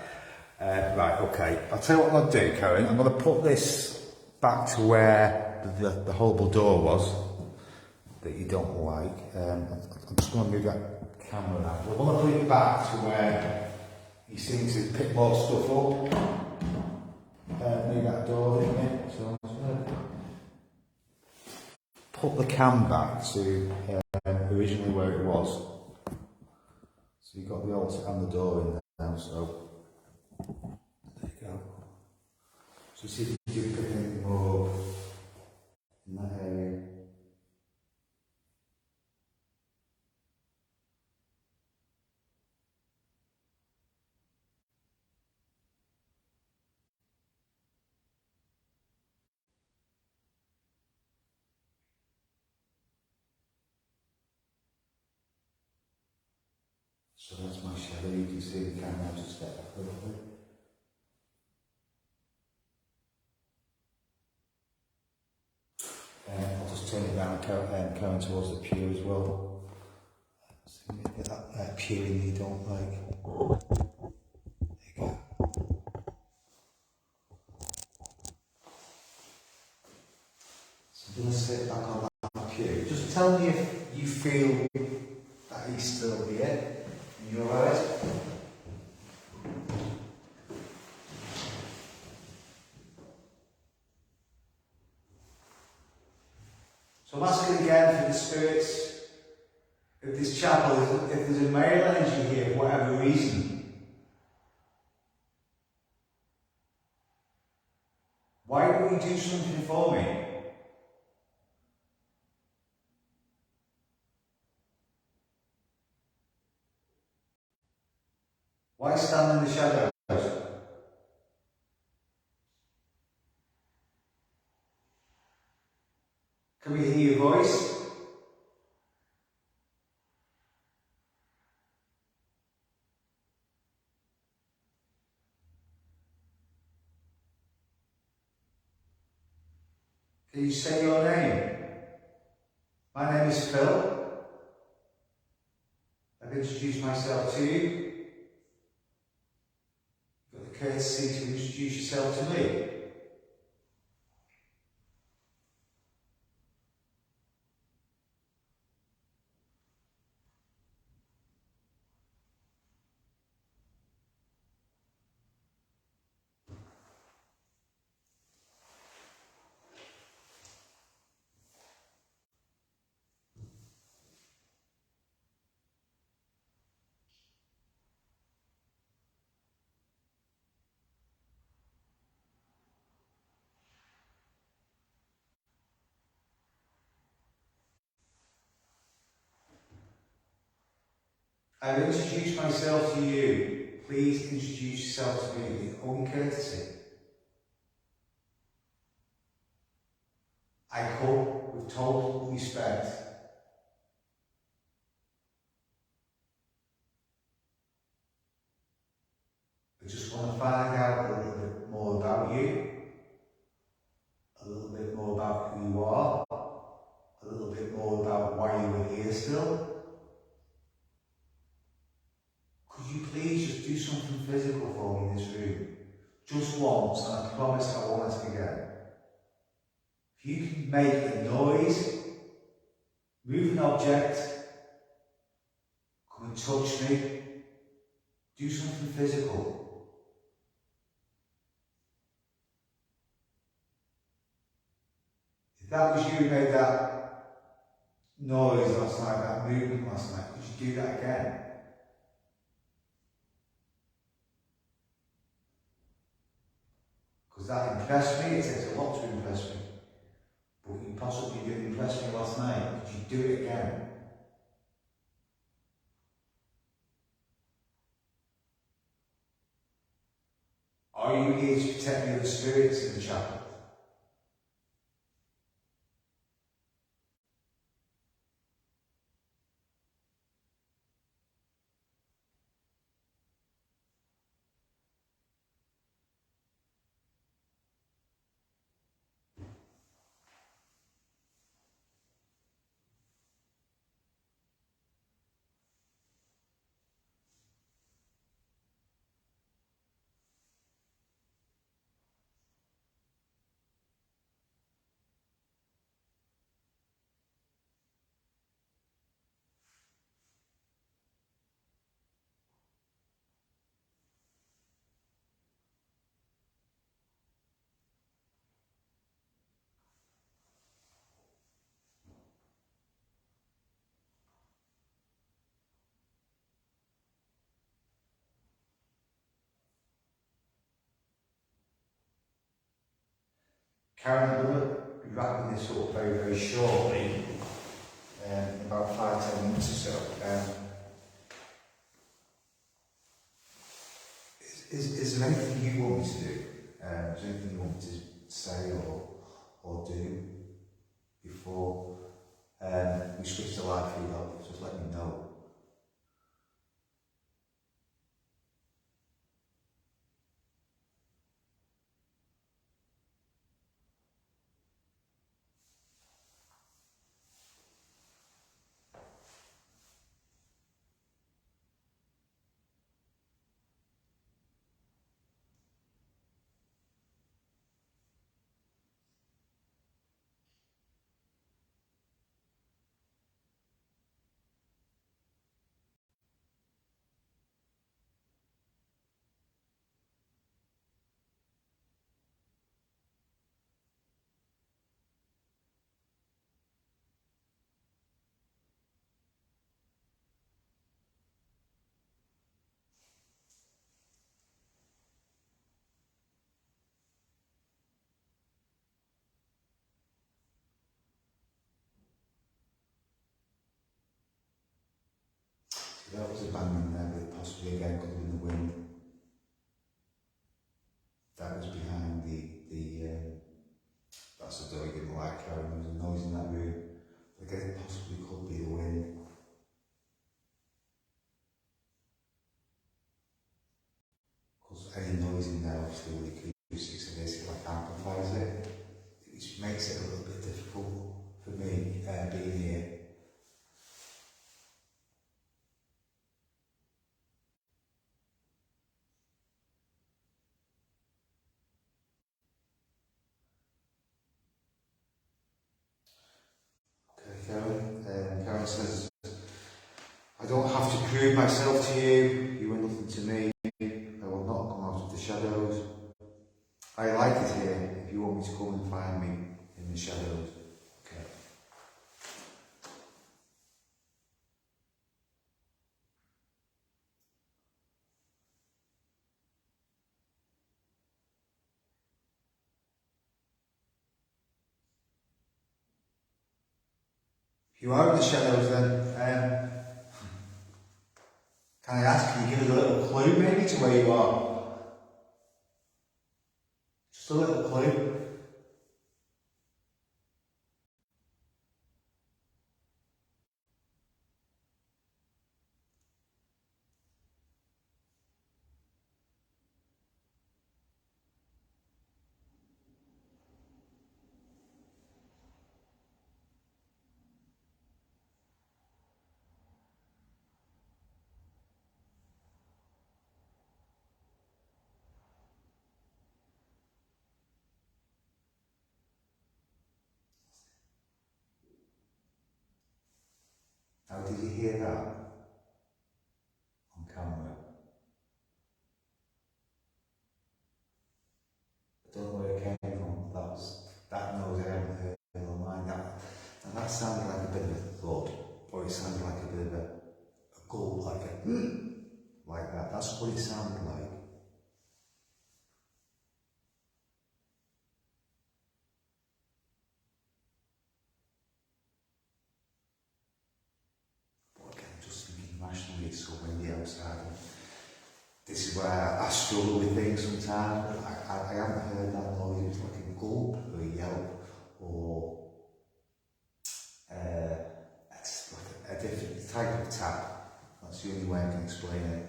Right, okay. I'll tell you what I'll do, Karen. I'm going to put this back to where the horrible door was that you don't like. I'm just going to move that camera out. We're going to put it back to where you seem to pick more stuff up. Move that door, didn't you? So I'm just going to put the cam back to originally where it was. So you've got the altar and the door in there now, so there you go. So see if you can pick anything more up in that area. So that's my shadow. You can see the camera just step back a little bit. I'll just turn it down, Karen, towards the pew as well. So maybe that pewing you don't like. There you go. So I'm going to sit back on that pew. Just tell me if you feel that he's still here. You alright? So I'm asking again for the spirits of this chapel, if there's a male energy here for whatever reason, why don't you do something for me? Why stand in the shadows? Can we hear your voice? Can you say your name? My name is Phil. I've introduced myself to you. You've got the courtesy to introduce yourself to me. I've introduced myself to you. Please introduce yourself to me with own courtesy. I come with total respect. I just want to find out a little bit more about you, a little bit more about who you are, a little bit more about why you were here still. Could you please just do something physical for me in this room? just once, and I promise I won't ask again. If you can make a noise, move an object, come and touch me, do something physical. If that was you who made that noise last night, that movement last night, could you do that again? Because that impressed me, it takes a lot to impress me. But you possibly didn't impress me last night, could you do it again? Are you here to protect the other spirits in the chapel? Karen, I'm going to be wrapping this up very, very shortly, in about 5-10 minutes or so. Is there anything you want me to do? Is there anything you want me to say or do before we switch to live feed? Just let me know. So that was a bang in there, but possibly again could have been the wind. That was behind that's the door you didn't like, Karen. There was a noise in that room. Again, it possibly could be the wind. Because any noise in there, obviously, with the acoustics of this, it like amplifies it. It makes it a little bit difficult for me being here. Okay, Karen. Karen says, I don't have to prove myself to you. You are nothing to me. I will not come out of the shadows. I like it here if you want me to come and find me in the shadows. Okay. If you are in the shadows then, can I ask, can you give us a little clue maybe to where you are? Just a little clue. did you hear that on camera? I don't know where it came from. That noise I haven't heard in my mind. That sounded like a bit of a thud, or it sounded like a bit of a gulp, like a like that. That's what it sounded like. But again, just thinking rationally, it's so windy outside. And this is where I struggle with things sometimes. I haven't heard that noise. It was like a gulp or a yelp or a different type of tap. That's the only way I can explain it.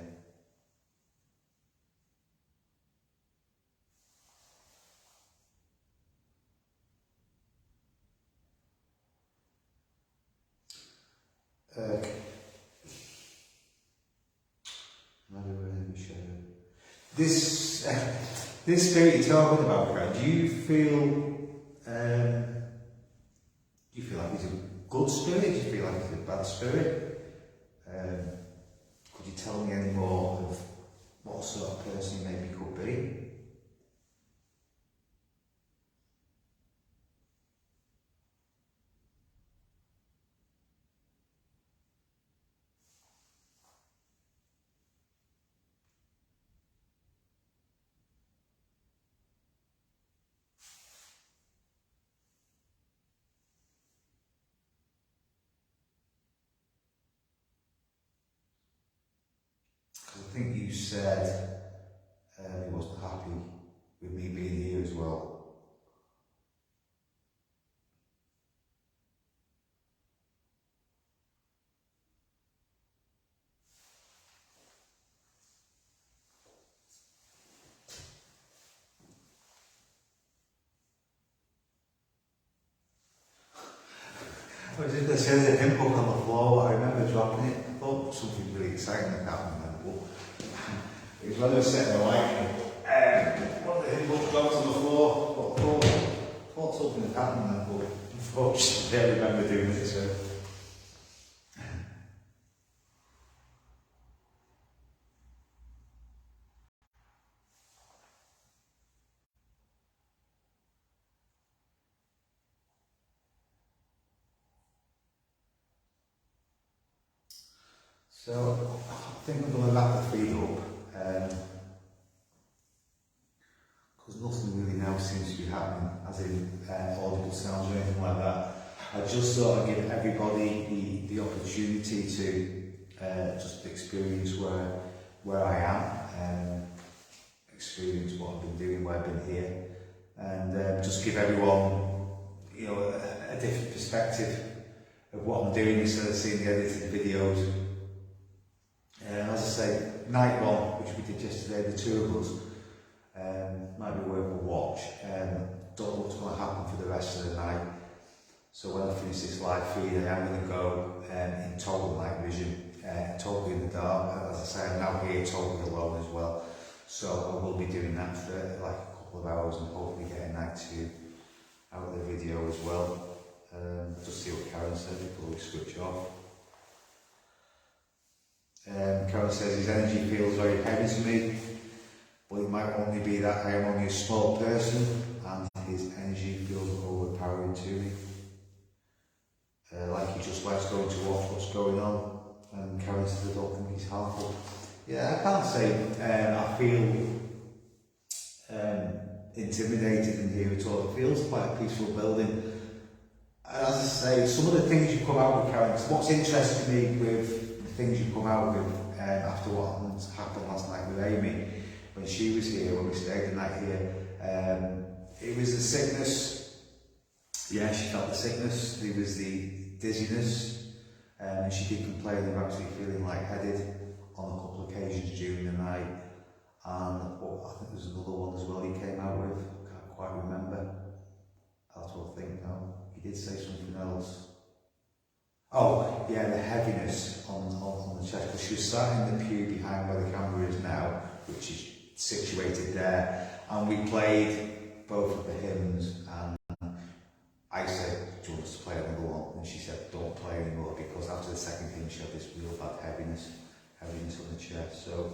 This spirit you're talking about, Fred, do you feel like it's a good spirit? Do you feel like it's a bad spirit? Could you tell me any more of what sort of person you maybe could be? I think you said he wasn't happy with me being here as well. I was just saying a hymn book on the floor, I remember dropping it. I thought something really exciting had happened then, but it was when I was setting the light one of the hymn books dropped on the floor. Thought something had happened then, but unfortunately I don't remember doing it, so. So I think I'm going to wrap the feed up, because nothing really now seems to be happening, as in audible sounds or anything like that. I just thought I'd give everybody the opportunity to just experience where I am, experience what I've been doing, where I've been here, and just give everyone, a different perspective of what I'm doing instead of seeing the edited videos. As I say, night one, which we did yesterday, the two of us, might be worth a watch. Don't know what's going to happen for the rest of the night. So when I finish this live feed, I am going to go in total night vision, totally in the dark. As I say, I'm now here totally alone as well. So I will be doing that for like a couple of hours and hopefully get a night two out of the video as well. Just see what Karen said before we switch off. Karen says his energy feels very heavy to me, but it might only be that I am only a small person and his energy feels overpowering to me. Like he just likes going to watch what's going on, and Karen says I don't think he's harmful. Yeah, I can't say I feel intimidated in here at all. It feels quite a peaceful building. As I say, some of the things you come out with, Karen, what's interested me with the things you come out with after what happened last night with Amy, when she was here, when we stayed the night here, it was the sickness. Yeah, she felt the sickness. There was the dizziness, and she did complain of actually feeling lightheaded on a couple of occasions during the night. And I think there's another one as well he came out with. Can't quite remember. That's what I think now. He did say something else. Oh, yeah, the heaviness on the chest, because she was sat in the pew behind where the camera is now, which is situated there, and we played both of the hymns, and I said, do you want us to play another one? And she said, don't play anymore, because after the second game she had this real bad heaviness on the chest. So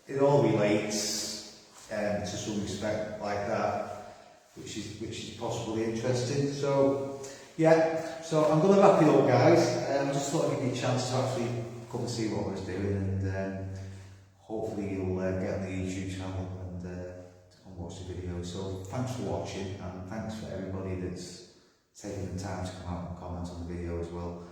it all relates to some respect like that, which is possibly interesting. So yeah, so I'm going to wrap it up, guys. I just thought I'd give you a chance to actually come and see what I was doing, and hopefully you'll get on the YouTube channel and watch the video. So thanks for watching, and thanks for everybody that's taking the time to come out and comment on the video as well.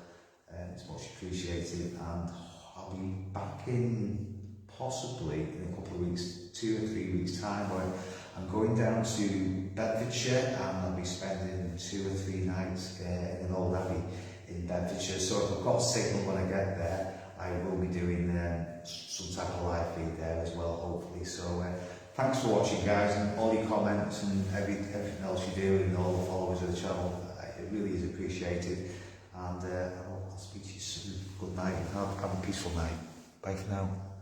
It's much appreciated, and I'll be back in possibly in a couple of weeks, 2 or 3 weeks time, where I'm going down to Bedfordshire, and I'll be spending 2 or 3 nights in an old abbey in Bedfordshire. So if I've got signal when I get there, I will be doing some type of live feed there as well, hopefully. So thanks for watching, guys, and all your comments and everything else you do, and all the followers of the channel. It really is appreciated, and I'll speak to you soon. Good night, and have a peaceful night. Bye for now.